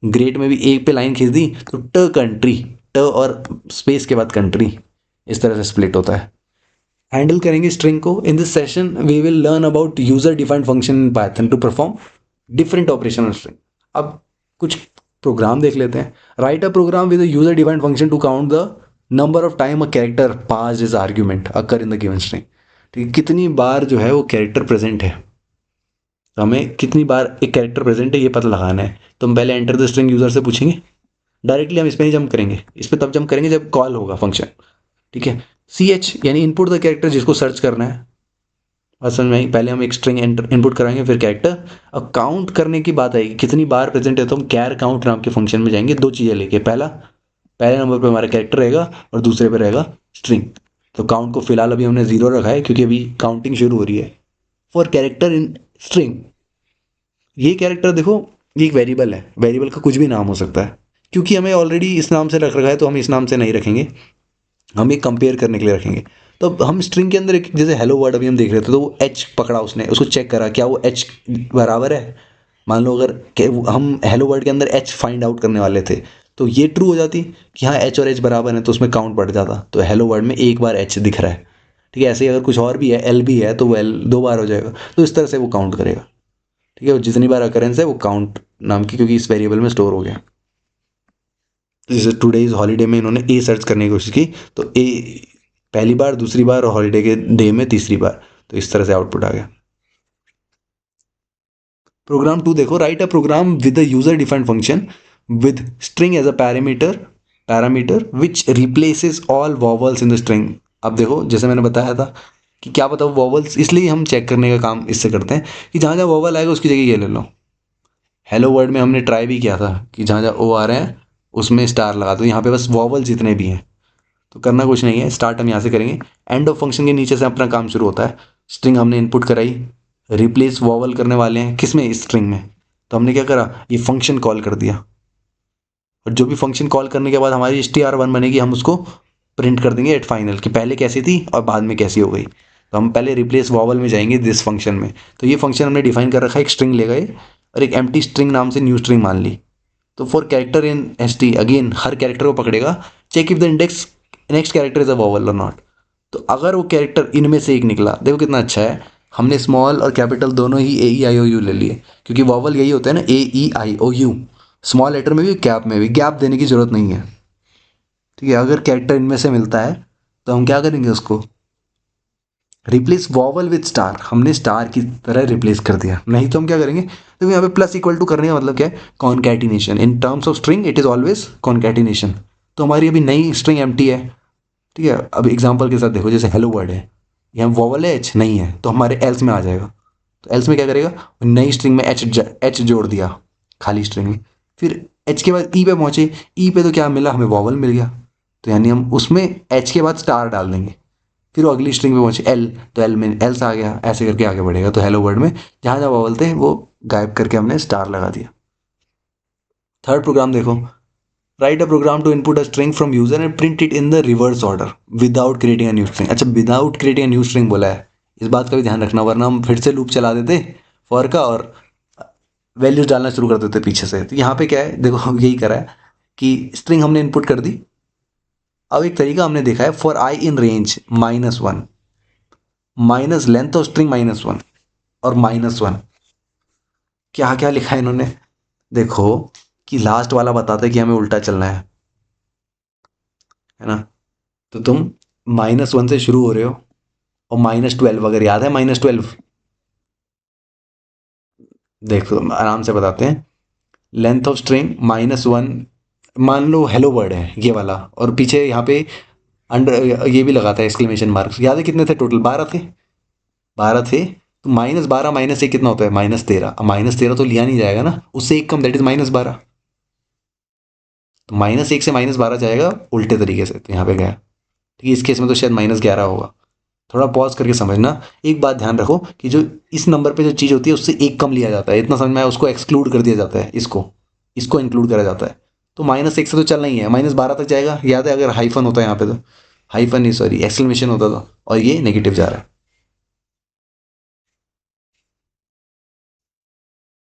ग्रेट में भी एक पे लाइन खींच दी तो ट कंट्री, ट और स्पेस के बाद कंट्री, इस तरह से स्प्लिट होता है। हैंडल करेंगे स्ट्रिंग को। In this session we will learn about user defined function in Python to perform different operation on string. अब कुछ प्रोग्राम देख लेते हैं। Write a program with user defined function to count the number of time a character pass is argument occur in the given string. ठीक है, कितनी बार जो है वो कैरेक्टर प्रेजेंट है, तो हमें कितनी बार एक कैरेक्टर प्रेजेंट है ये पता लगाना है। तो हम पहले एंटर द स्ट्रिंग यूजर से पूछेंगे, डायरेक्टली हम इस पर नहीं जंप करेंगे, इस पर तब जंप करेंगे जब कॉल होगा फंक्शन। ठीक है, सी एच यानी इनपुट द कैरेक्टर जिसको सर्च करना है। असल में पहले हम एक स्ट्रिंग इनपुट कराएंगे फिर कैरेक्टर। अब काउंट करने की बात आएगी कितनी बार प्रेजेंट है, तो हम कैर काउंट नाम के फंक्शन में जाएंगे, दो चीज़ें लेके। पहला, पहले नंबर पे हमारा कैरेक्टर रहेगा और दूसरे पे रहेगा स्ट्रिंग। तो काउंट को फिलहाल अभी हमने 0 रखा है क्योंकि अभी काउंटिंग शुरू हो रही है फॉर कैरेक्टर इन स्ट्रिंग। ये कैरेक्टर देखो, ये एक वेरिएबल है, वेरिएबल का कुछ भी नाम हो सकता है। क्योंकि हमें ऑलरेडी इस नाम से रख रखा है तो हम इस नाम से नहीं रखेंगे, हम एक कंपेयर करने के लिए रखेंगे। तो हम स्ट्रिंग के अंदर एक जैसे हेलो वर्ड अभी हम देख रहे थे, तो वो एच पकड़ा उसने, उसको चेक करा क्या वो एच बराबर है। मान लो अगर हम हेलो वर्ड के अंदर एच फाइंड आउट करने वाले थे, तो ये ट्रू हो जाती कि हाँ एच और एच बराबर है, तो उसमें काउंट बढ़ जाता। तो हेलो वर्ड में एक बार एच दिख रहा है। ठीक है, ऐसे ही अगर कुछ और भी है, एल भी है, तो वो एल 2 बार हो जाएगा। तो इस तरह से वो काउंट करेगा। ठीक है, जितनी बार अकरेंस है वो काउंट नाम की, क्योंकि इस वेरिएबल में स्टोर हो गया। जैसे टुडे इज हॉलीडे में इन्होंने ए सर्च करने की कोशिश की, तो ए पहली बार, दूसरी बार, और हॉलीडे के डे में तीसरी बार। तो इस तरह से आउटपुट आ गया। प्रोग्राम 2 देखो, write a program with a user defined function with string as a parameter which replaces all vowels in the string. अब देखो जैसे मैंने बताया था कि क्या पता वो वॉवल्स, इसलिए हम चेक करने का काम इससे करते हैं कि जहाँ जहाँ वॉवल आएगा उसकी जगह ये ले लो। हेलो वर्ड में हमने ट्राई भी किया था कि जहाँ जहाँ ओ आ रहे हैं उसमें स्टार लगा दो, यहाँ पे बस वॉवल जितने भी हैं। तो करना कुछ नहीं है, स्टार्ट हम यहाँ से करेंगे। एंड ऑफ फंक्शन के नीचे से अपना काम शुरू होता है। स्ट्रिंग हमने इनपुट कराई, रिप्लेस वॉवल करने वाले हैं किसमें, इस स्ट्रिंग में। तो हमने क्या करा, ये फंक्शन कॉल कर दिया, और जो भी फंक्शन कॉल करने के बाद हमारी str1 बनेगी, हम उसको प्रिंट कर देंगे एट फाइनल कि पहले कैसी थी और बाद में कैसी हो गई। तो हम पहले रिप्लेस वॉवल में जाएंगे दिस फंक्शन में। तो ये फंक्शन हमने डिफाइन कर रखा है, एक स्ट्रिंग लेगा ये और एक एम्प्टी स्ट्रिंग नाम से न्यू स्ट्रिंग मान ली। तो for character in S T, again हर कैरेक्टर को पकड़ेगा, check if the index next character is a vowel और नॉट। तो अगर वो कैरेक्टर इनमें से एक निकला, देखो कितना अच्छा है, हमने स्मॉल और कैपिटल दोनों ही ए ई आई ओ यू ले लिए, क्योंकि वॉवल यही होता है ना, ए ई आई ओ यू। स्मॉल लेटर में भी गैप में भी गैप देने की जरूरत नहीं है। ठीक है, अगर कैरेक्टर इनमें से मिलता है तो हम क्या करेंगे, उसको रिप्लेस वॉवल विद स्टार, हमने स्टार की तरह रिप्लेस कर दिया। नहीं तो हम क्या करेंगे, तो यहाँ पे प्लस इक्वल टू करने का मतलब क्या है, concatenation. In terms of string it is always concatenation. तो हमारी अभी नई स्ट्रिंग एम्प्टी है। ठीक है, अब एग्जांपल के साथ देखो, जैसे हेलो वर्ड है, यहाँ वॉवल है, एच नहीं है, तो हमारे एल्स में आ जाएगा। तो एल्स में क्या करेगा, नई स्ट्रिंग में एच जोड़ दिया खाली स्ट्रिंग में। फिर एच के बाद ई पे पहुंचे, ई पे तो क्या मिला, हमें वॉवल मिल गया, तो यानी हम उसमें एच के बाद स्टार डाल देंगे। फिर वो अगली स्ट्रिंग पे पहुंचे एल, तो एल में एल्स आ गया, ऐसे करके आगे बढ़ेगा। तो हेलो वर्ड में जहाँ जहाँ वॉवल थे वो गायब करके हमने स्टार लगा दिया। थर्ड प्रोग्राम देखो, write a program to input a string from user and print it in the reverse order without creating a new string. अच्छा, without creating a new string बोला है, इस बात का भी ध्यान रखना, वरना हम फिर से लूप चला देते फॉर का और वैल्यूज डालना शुरू कर देते पीछे से। तो यहाँ पे क्या है, देखो यही करा है कि स्ट्रिंग हमने इनपुट कर दी। अब एक तरीका हमने देखा है, for I in range -1, minus length of string -1 और -1। क्या क्या लिखा है इन्होंने, देखो कि लास्ट वाला बताता है कि हमें उल्टा चलना है ना। तो तुम -1 से शुरू हो रहे हो और -12, अगर याद है -12, देखो आराम से बताते हैं। लेंथ ऑफ स्ट्रिंग -1, मान लो हेलो वर्ड है ये वाला, और पीछे यहाँ पे अंडर ये भी लगाता है एक्सक्लेमेशन मार्क्स। याद है कितने थे टोटल, 12 थे, 12 थे। तो -12 -1 कितना होता है, -13। अब -13 तो लिया नहीं जाएगा ना, उससे एक कम, दैट इज -12। तो -1 से -12 जाएगा उल्टे तरीके से, तो यहाँ पे गया। ठीक है, इस केस में तो शायद -11 होगा। थोड़ा पॉज करके समझना। एक बात ध्यान रखो कि जो इस नंबर पे जो चीज़ होती है उससे एक कम लिया जाता है, इतना समझ में आया, उसको एक्सक्लूड कर दिया जाता है, इसको इसको इंक्लूड करा जाता है। तो -1 से तो चलना ही है, -12 तक जाएगा। याद है, अगर हाइफन होता है यहाँ पे, तो हाइफन नहीं, सॉरी, एक्सक्लेमेशन होता था, और ये नेगेटिव जा रहा है।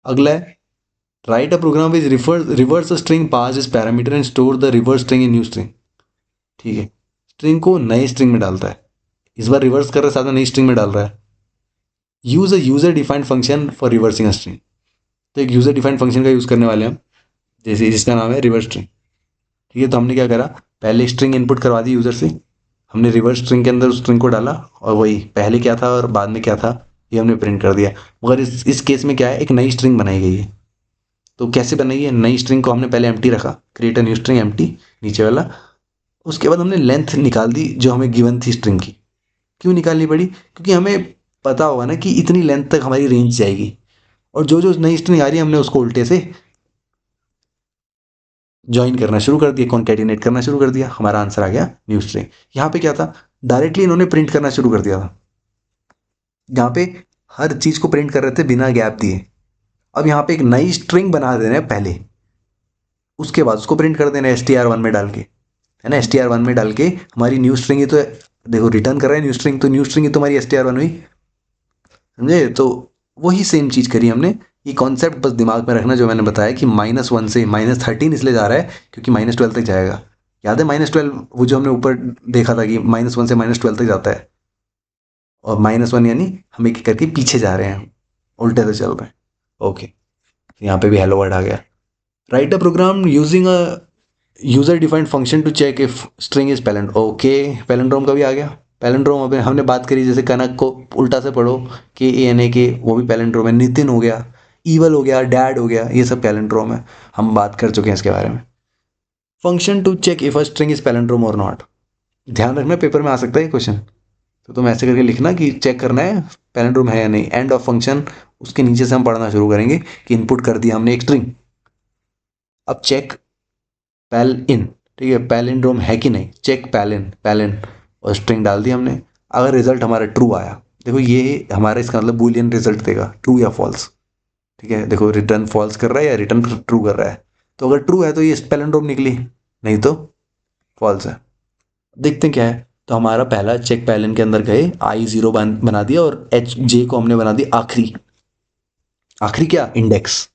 अगला है, right a programme which reverse string pass इस parameter and store the reverse string in new string. ठीक है, स्ट्रिंग को नए स्ट्रिंग में डालता है, इस बार रिवर्स कर रहा है, साथ नई स्ट्रिंग में डाल रहा है। Use a user defined function for reversing a string. तो एक यूजर डिफाइंड फंक्शन का यूज करने वाले हैं हम, जैसे जिसका नाम है रिवर्स स्ट्रिंग। ठीक है, तो हमने क्या करा, पहले स्ट्रिंग इनपुट करवा दी यूजर से, हमने रिवर्स स्ट्रिंग के अंदर उस स्ट्रिंग को डाला, और वही पहले क्या था और बाद में क्या था ये हमने प्रिंट कर दिया। मगर इस केस में क्या है, एक नई स्ट्रिंग बनाई गई है। तो कैसे बनाई है, नई स्ट्रिंग को हमने पहले एम्प्टी रखा, create a new string empty, नीचे वाला। उसके बाद हमने लेंथ निकाल दी जो हमें गिवन थी स्ट्रिंग की। क्यों निकालनी पड़ी, क्योंकि हमें पता होगा ना कि इतनी लेंथ तक हमारी रेंज जाएगी, और जो जो नई स्ट्रिंग आ रही है हमने उसको उल्टे से ज्वाइन करना शुरू कर दिया, कॉन्केटिनेट करना शुरू कर दिया, हमारा आंसर आ गया न्यू स्ट्रिंग। यहाँ पे क्या था, डायरेक्टली इन्होंने प्रिंट करना शुरू कर दिया था, यहाँ पे हर चीज को प्रिंट कर रहे थे बिना गैप दिए। अब यहाँ पे एक नई स्ट्रिंग बना देना है पहले, उसके बाद उसको प्रिंट कर देना है str1 में डाल के, है ना। str1 में डाल के हमारी न्यू स्ट्रिंग ही तो है, देखो रिटर्न कर रहा है न्यू स्ट्रिंग, तो न्यू स्ट्रिंग ही तो हमारी str1 हुई, समझे। तो वही सेम चीज करी हमने। ये कॉन्सेप्ट बस दिमाग में रखना जो मैंने बताया कि -1 से -13 इसलिए जा रहा है क्योंकि -12 तक जाएगा। याद है -12, वो जो हमने ऊपर देखा था कि -1 से -12 तक जाता है, और -1 यानी हम एक एक करके पीछे जा रहे हैं, उल्टे से चल रहे हैं। ओके, यहाँ पे भी हेलो वर्ड आ गया। Write a program using a user defined function to check if string is palindrome. Okay, palindrome का भी आ गया। पैलेंड्रोम अभी हमने बात करी, जैसे कनक को उल्टा से पढ़ो, KANAK, वो भी पैलेंड्रोम है। नितिन हो गया, ईवल हो गया, डैड हो गया, ये सब पैलेंड्रोम है, हम बात कर चुके हैं इसके बारे में। Function to check if a string is palindrome और नॉट, ध्यान रखना पेपर में आ सकता है ये क्वेश्चन, तो तुम ऐसे करके लिखना कि चेक करना है पैलेंड्रोम है या नहीं। एंड ऑफ फंक्शन, उसके नीचे से हम पढ़ना शुरू करेंगे कि इनपुट कर दिया हमने एक स्ट्रिंग, अब चेक पैल इन, ठीक है, पैलिंड्रोम है कि नहीं, चेक पैलिन पैलिन, और स्ट्रिंग डाल दी हमने। अगर रिजल्ट हमारा ट्रू आया, देखो ये हमारा इसका मतलब बूलियन रिजल्ट देगा, ट्रू या फॉल्स। ठीक है, देखो रिटर्न फॉल्स कर रहा है या रिटर्न ट्रू कर रहा है। तो अगर ट्रू है तो ये पैलिंड्रोम निकली, नहीं तो फॉल्स है। देखते हैं क्या है। तो हमारा पहला चेक पैलिन के अंदर गए, I0 बना दिया, और HJ को हमने बना दिया आखिरी, आखिरी क्या, इंडेक्स।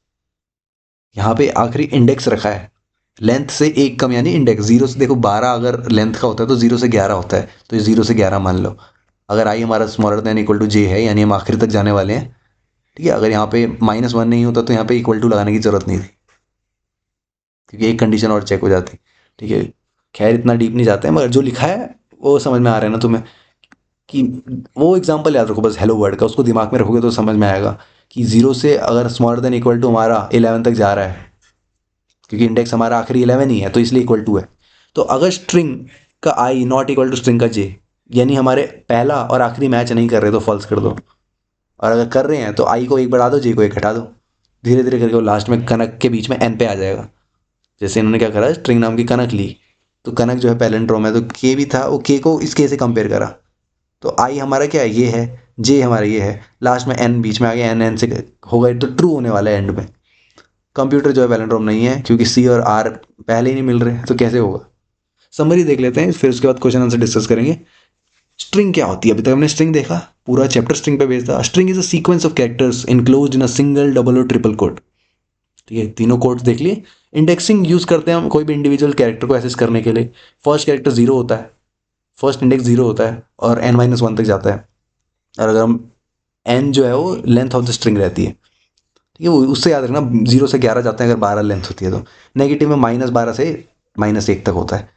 यहाँ पे आखिरी इंडेक्स रखा है, लेंथ से एक कम यानी इंडेक्स। 0 से, देखो 12 अगर लेंथ का होता है तो 0 से 11 होता है, तो ये 0 से 11 मान लो। अगर आई हमारा स्मॉलर देन इक्वल टू जे है, यानी हम आखिरी तक जाने वाले हैं। ठीक है, अगर यहाँ पे -1 नहीं होता तो यहाँ पे इक्वल टू लगाने की जरूरत नहीं थी, क्योंकि एक कंडीशन और चेक हो जाती। ठीक है, खैर इतना डीप नहीं जाते हैं, मगर जो लिखा है वो समझ में आ रहा है ना तुम्हें, कि वो एग्जाम्पल याद रखो बस हेलो वर्ड का, उसको दिमाग में रखोगे तो समझ में आएगा कि 0 से अगर स्मॉलर देन इक्वल टू हमारा 11 तक जा रहा है, क्योंकि इंडेक्स हमारा आखिरी 11 ही है, तो इसलिए इक्वल टू है। तो अगर स्ट्रिंग का आई नॉट इक्वल टू स्ट्रिंग का जे, यानी हमारे पहला और आखिरी मैच नहीं कर रहे तो फॉल्स कर दो, और अगर कर रहे हैं तो आई को एक बढ़ा दो, जे को एक घटा दो, धीरे धीरे करके वो लास्ट में कनक के बीच में एन पे आ जाएगा। जैसे इन्होंने क्या करा, स्ट्रिंग नाम की कनक ली, तो कनक जो है पैलेंड्रोम है, तो के भी था, वो के को इस के से कंपेयर करा, तो आई हमारा क्या है, ये है, जे हमारा ये है, लास्ट में एन बीच में आ गया, एन एन से होगा तो ट्रू होने वाला है एंड में। कंप्यूटर जो है पैलेंड्रोम नहीं है, क्योंकि सी और आर पहले ही नहीं मिल रहे, तो कैसे होगा। समरी देख लेते हैं, फिर उसके बाद क्वेश्चन आंसर डिस्कस करेंगे। स्ट्रिंग क्या होती है, अभी तक हमने स्ट्रिंग देखा, पूरा चैप्टर स्ट्रिंग पे बेस्ड था। String is a sequence of characters enclosed in a single, double और ट्रिपल कोड। ठीक है, तीनों कोड्स देख लिए। इंडेक्सिंग यूज करते हैं हम कोई भी इंडिविजुअल कैरेक्टर को एक्सेस करने के लिए। फर्स्ट कैरेक्टर 0 होता है, फर्स्ट इंडेक्स 0 होता है, और n-1 तक जाता है, और अगर हम n जो है वो लेंथ ऑफ द स्ट्रिंग रहती है। ठीक है, वो उससे याद रखना 0 से 11 जाते हैं अगर 12 लेंथ होती है तो। नेगेटिव में -12 से -1 तक होता है।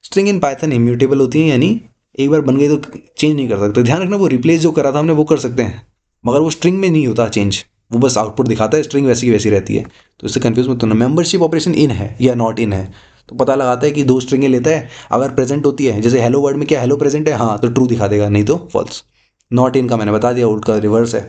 स्ट्रिंग इन पाइथन इम्यूटेबल होती है, यानी एक बार बन गई तो चेंज नहीं कर सकते। ध्यान रखना वो रिप्लेस जो करा था हमने वो कर सकते हैं, मगर वो स्ट्रिंग में नहीं होता चेंज, वो बस आउटपुट दिखाता है, स्ट्रिंग वैसी की वैसी रहती है। तो इससे कंफ्यूज मत होना। मेंबरशिप ऑपरेशन इन है या नॉट इन है तो पता लगाता है कि दो स्ट्रिंगें लेता है, अगर प्रेजेंट होती है जैसे हेलो वर्ड में क्या हेलो प्रेजेंट है, हाँ तो ट्रू दिखा देगा, नहीं तो फॉल्स। नॉट इन का मैंने बता दिया, उल्टा रिवर्स है।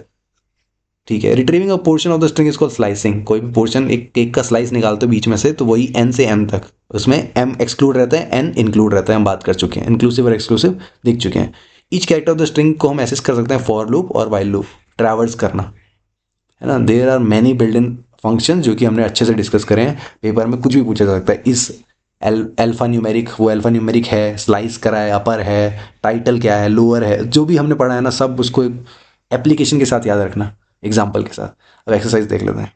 ठीक है, retrieving a portion of the string is called slicing. कोई भी पोर्शन एक केक का स्लाइस निकालते हो बीच में से, तो वही एन से एम तक, उसमें एम एक्सक्लूड रहता है, एन इंक्लूड रहता है, हम बात कर चुके हैं, इंक्लूसिव और एक्सक्लूसिव देख चुके हैं। Each character of the string को हम एसेस कर सकते हैं फॉर लूप और वाइल लूप, ट्रैवर्स करना, है ना। There are many built in function जो कि हमने अच्छे से डिस्कस करे हैं, पेपर में कुछ भी पूछा जा सकता है। इस अल्फा न्यूमेरिक, वो अल्फा न्यूमेरिक है, स्लाइस करा है, अपर है, टाइटल क्या है, लोअर है, जो भी हमने पढ़ा है ना सब उसको एप्लीकेशन के साथ याद रखना, एग्जाम्पल के साथ। अब एक्सरसाइज देख लेते हैं।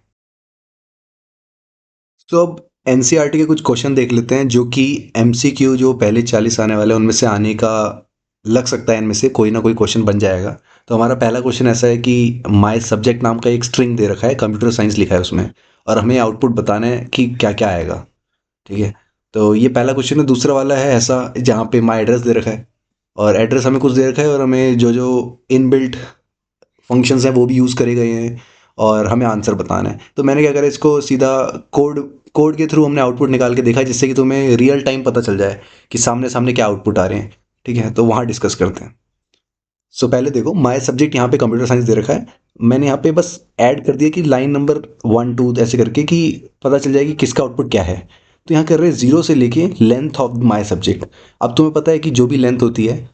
तो अब एनसीईआरटी के कुछ क्वेश्चन देख लेते हैं जो कि एमसीक्यू जो पहले 40 आने वाले हैं उनमें से आने का लग सकता है, इनमें से कोई ना कोई क्वेश्चन बन जाएगा। तो हमारा पहला क्वेश्चन ऐसा है कि माय सब्जेक्ट नाम का एक स्ट्रिंग दे रखा है, कंप्यूटर साइंस लिखा है उसमें, और हमें आउटपुट बताना है कि क्या क्या आएगा। ठीक है, तो ये पहला क्वेश्चन है। दूसरा वाला है ऐसा जहाँ पे माई एड्रेस दे रखा है, और एड्रेस हमें कुछ दे रखा है, और हमें जो जो इनबिल्ट फंक्शंस हैं वो भी यूज़ करे गए हैं, और हमें आंसर बताना है। तो मैंने क्या करा, इसको सीधा कोड कोड के थ्रू हमने आउटपुट निकाल के देखा, जिससे कि तुम्हें रियल टाइम पता चल जाए कि सामने सामने क्या आउटपुट आ रहे हैं। ठीक है, तो वहाँ डिस्कस करते हैं। सो पहले देखो, माय सब्जेक्ट यहाँ पे कंप्यूटर साइंस दे रखा है, मैंने यहाँ पे बस ऐड कर दिया कि लाइन नंबर 1 2 ऐसे करके, कि पता चल जाए कि किसका आउटपुट क्या है। तो यहाँ कर रहे हैं 0 से लेके लेंथ ऑफ माय सब्जेक्ट। अब तुम्हें पता है कि जो भी लेंथ होती है,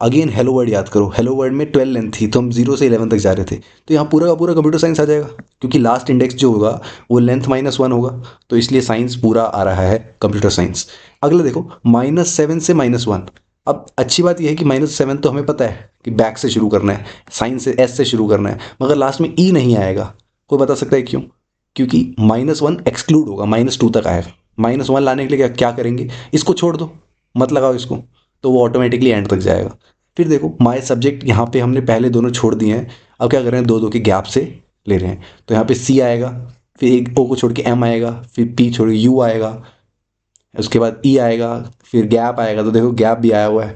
अगेन हेलो वर्ड याद करो, हेलो वर्ड में 12 लेंथ थी, तो हम 0 से 11 तक जा रहे थे, तो यहाँ पूरा का पूरा कंप्यूटर साइंस आ जाएगा, क्योंकि लास्ट इंडेक्स जो होगा वो लेंथ -1 होगा, तो इसलिए साइंस पूरा आ रहा है, कंप्यूटर साइंस। अगला देखो, -7 से -1। अब अच्छी बात यह है कि -7 तो हमें पता है कि बैक से शुरू करना है, साइंस से एस से शुरू करना है, मगर लास्ट में ई नहीं आएगा। कोई बता सकता है क्यों? क्योंकि -1 एक्सक्लूड होगा, -2 तक आएगा। -1 लाने के लिए क्या क्या करेंगे, इसको छोड़ दो, मत लगाओ इसको, तो वो ऑटोमेटिकली एंड तक जाएगा। फिर देखो, माय सब्जेक्ट यहाँ पे हमने पहले दोनों छोड़ दिए हैं, अब क्या कर रहे हैं, दो दो के गैप से ले रहे हैं। तो यहाँ पे सी आएगा, फिर एक ओ को छोड़ के एम आएगा, फिर पी छोड़ के यू आएगा, उसके बाद ई आएगा, फिर गैप आएगा, तो देखो गैप भी आया हुआ है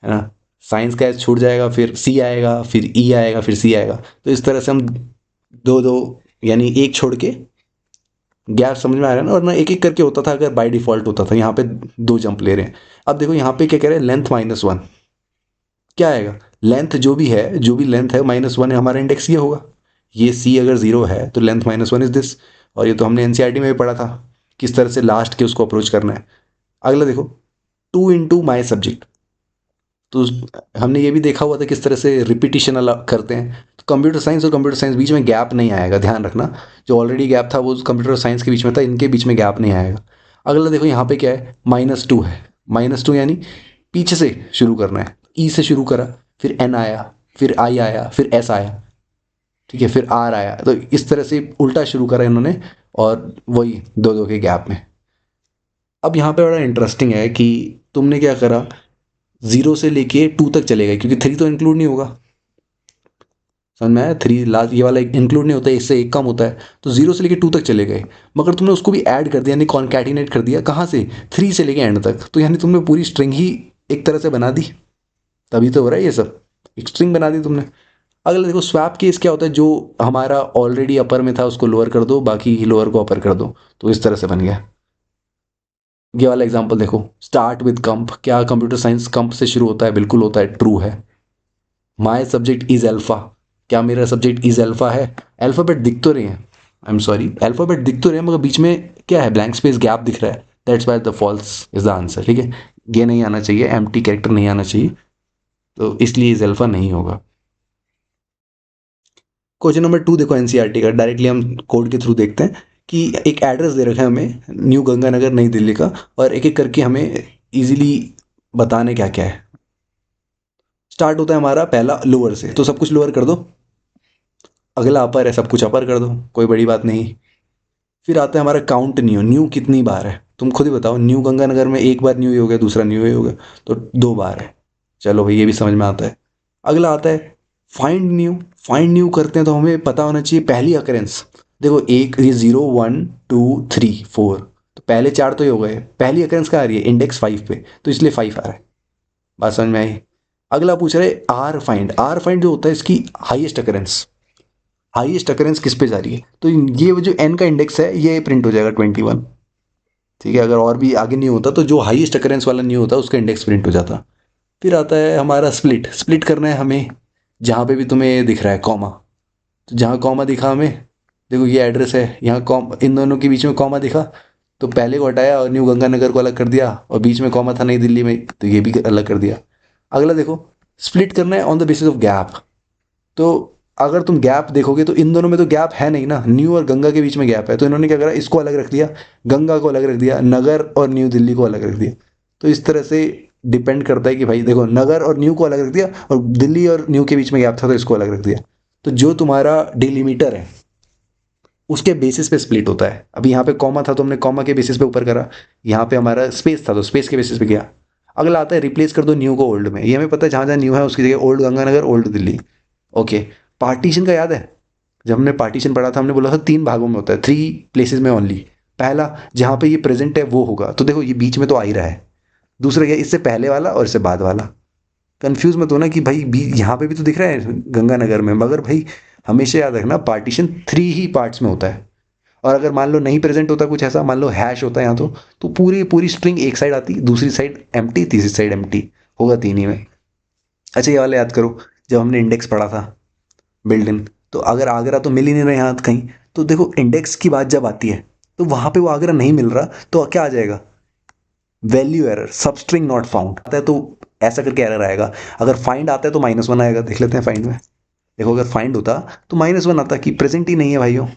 ना। साइंस का एस छूट जाएगा, फिर सी आएगा, फिर ई आएगा, फिर सी आएगा। तो इस तरह से हम दो दो, यानी एक छोड़ के गैप, समझ में आ रहा है ना, वरना एक एक करके होता था अगर बाय डिफॉल्ट होता था, यहाँ पे दो जंप ले रहे हैं। अब देखो यहाँ पे क्या कह रहे हैं, लेंथ -1 क्या आएगा, लेंथ जो भी है, जो भी लेंथ है -1 है, हमारा इंडेक्स ये होगा। ये सी अगर 0 है तो लेंथ -1 इज दिस, और ये तो हमने एनसीईआरटी में भी पढ़ा था किस तरह से लास्ट के उसको अप्रोच करना है। अगला देखो, 2 इंटू माई सब्जेक्ट, तो हमने ये भी देखा हुआ था किस तरह से रिपीटिशन अलग करते हैं। तो कंप्यूटर साइंस और कंप्यूटर साइंस बीच में गैप नहीं आएगा, ध्यान रखना। जो ऑलरेडी गैप था वो कंप्यूटर साइंस के बीच में था, इनके बीच में गैप नहीं आएगा। अगला देखो, यहाँ पे क्या है, -2 है, -2 यानी पीछे से शुरू करना है। ई से शुरू करा, फिर एन आया, फिर आई आया, फिर एस आया, ठीक है, फिर आर आया। तो इस तरह से उल्टा शुरू करा इन्होंने, और वही दो दो के गैप में। अब यहाँ पे बड़ा इंटरेस्टिंग है कि तुमने क्या करा, 0 से लेके 2 तक चले गए, क्योंकि 3 तो इंक्लूड नहीं होगा, समझ में आया। 3 लास्ट ये वाला इंक्लूड नहीं होता है, इससे एक कम होता है, तो 0 से लेके 2 तक चले गए, मगर तुमने उसको भी ऐड कर दिया, यानी कॉन्कैटिनेट कर दिया, कहाँ से, 3 से लेके एंड तक। तो यानी तुमने पूरी स्ट्रिंग ही एक तरह से बना दी, तभी तो हो रहा है ये सब, एक स्ट्रिंग बना दी तुमने। अगला देखो, स्वैप केस क्या होता है, जो हमारा ऑलरेडी अपर में था उसको लोअर कर दो, बाकी लोअर को अपर कर दो, तो इस तरह से बन गया। ये वाला एग्जांपल देखो, स्टार्ट विद कंप, क्या कंप्यूटर साइंस कंप से शुरू होता है, बिल्कुल होता है, ट्रू है। माय सब्जेक्ट इज अल्फा, क्या मेरा सब्जेक्ट इज अल्फा है। अल्फाबेट दिख तो रहे हैं, आई एम सॉरी, अल्फाबेट दिख तो रहे हैं, मगर बीच में क्या है, ब्लैंक स्पेस गैप दिख रहा है, that's why the false is the answer. ठीक है, ये नहीं आना चाहिए, एम्प्टी कैरेक्टर नहीं आना चाहिए, तो इसलिए इज अल्फा नहीं होगा। क्वेश्चन नंबर 2 देखो एनसीईआरटी का, डायरेक्टली हम कोड के थ्रू देखते हैं कि एक एड्रेस दे रखा है हमें, न्यू गंगानगर नई दिल्ली का, और एक एक करके हमें इजीली बताने क्या क्या है। स्टार्ट होता है हमारा पहला लोअर से, तो सब कुछ लोअर कर दो। अगला अपर है, सब कुछ अपर कर दो, कोई बड़ी बात नहीं। फिर आता है हमारा काउंट न्यू, न्यू कितनी बार है तुम खुद ही बताओ। न्यू गंगानगर में एक बार न्यू ही हो गया, दूसरा न्यू ही हो गया, तो 2 बार है, चलो भाई ये भी समझ में आता है। अगला आता है फाइंड न्यू करते हैं तो हमें पता होना चाहिए पहली अकरेंस। देखो एक ये 0 1 2 3 4, तो पहले 4 तो ये हो गए, पहली अकरेंस कहाँ आ रही है, इंडेक्स 5 पे, तो इसलिए 5 आ रहा है। बात समझ में आई। अगला पूछ रहे आर फाइंड जो होता है इसकी हाईएस्ट अकरेंस, हाईएस्ट अकरेंस किस पे जा रही है, तो ये जो एन का इंडेक्स है ये प्रिंट हो जाएगा 21। ठीक है, अगर और भी आगे नहीं होता तो जो हाईएस्ट अकरेंस वाला नहीं होता उसका इंडेक्स प्रिंट हो जाता। फिर आता है हमारा स्प्लिट करना है हमें, जहाँ पे भी तुम्हें दिख रहा है कॉमा, तो जहाँ कॉमा दिखा हमें, देखो ये एड्रेस है, यहाँ कॉम इन दोनों के बीच में कॉमा दिखा, तो पहले को हटाया और न्यू गंगानगर को अलग कर दिया, और बीच में कॉमा था नई दिल्ली में तो ये भी अलग कर दिया। अगला देखो, स्प्लिट करना है on the basis of gap, तो अगर तुम गैप देखोगे तो इन दोनों में तो गैप है नहीं ना, न्यू और गंगा के बीच में गैप है, तो इन्होंने क्या करा, इसको अलग रख दिया, गंगा को अलग रख दिया, नगर और न्यू दिल्ली को अलग रख दिया। तो इस तरह से डिपेंड करता है कि भाई देखो नगर और न्यू को अलग रख दिया, और दिल्ली और न्यू के बीच में गैप था तो इसको अलग रख दिया। तो जो तुम्हारा डिलीमीटर है उसके बेसिस पे स्प्लिट होता है। अभी यहाँ पे कॉमा था तो हमने कॉमा के बेसिस पे ऊपर करा, यहाँ पे हमारा स्पेस था तो स्पेस के बेसिस पे गया। अगला आता है रिप्लेस कर दो न्यू को ओल्ड में, ये हमें पता है जहाँ जहाँ न्यू है उसकी जगह old Ganganagar old Delhi. Okay, partition का याद है, जब हमने पार्टीशन पढ़ा था हमने बोला था 3 भागों में होता है, 3 प्लेसेस में ओनली। पहला जहाँ पे ये प्रेजेंट है वो होगा, तो देखो ये बीच में तो आ ही रहा है। दूसरा क्या, इससे पहले वाला और इससे बाद वाला। कंफ्यूज मत होना कि भाई यहाँ पे भी तो दिख रहा है गंगानगर में, मगर भाई हमेशा याद रखना पार्टीशन 3 ही पार्ट्स में होता है। और अगर मान लो नहीं प्रेजेंट होता कुछ ऐसा, मान लो हैश होता है यहाँ तो पूरी पूरी स्ट्रिंग एक साइड आती, दूसरी साइड एम्प्टी, तीसरी साइड एम्प्टी, होगा 3 ही में। अच्छा ये वाला याद करो, जब हमने इंडेक्स पढ़ा था बिल्ड इन, तो अगर आगरा तो मिल ही नहीं रहा यहाँ कहीं, तो देखो इंडेक्स की बात जब आती है तो वहाँ पे वो आगरा नहीं मिल रहा तो क्या आ जाएगा, वैल्यू एरर, सब स्ट्रिंग नॉट फाउंड आता है, तो ऐसा करके एरर आएगा। अगर फाइंड आता है तो -1 आएगा, देख लेते हैं फाइंड में। देखो अगर फाइंड होता तो -1 आता कि प्रेजेंट ही नहीं है भाइयों,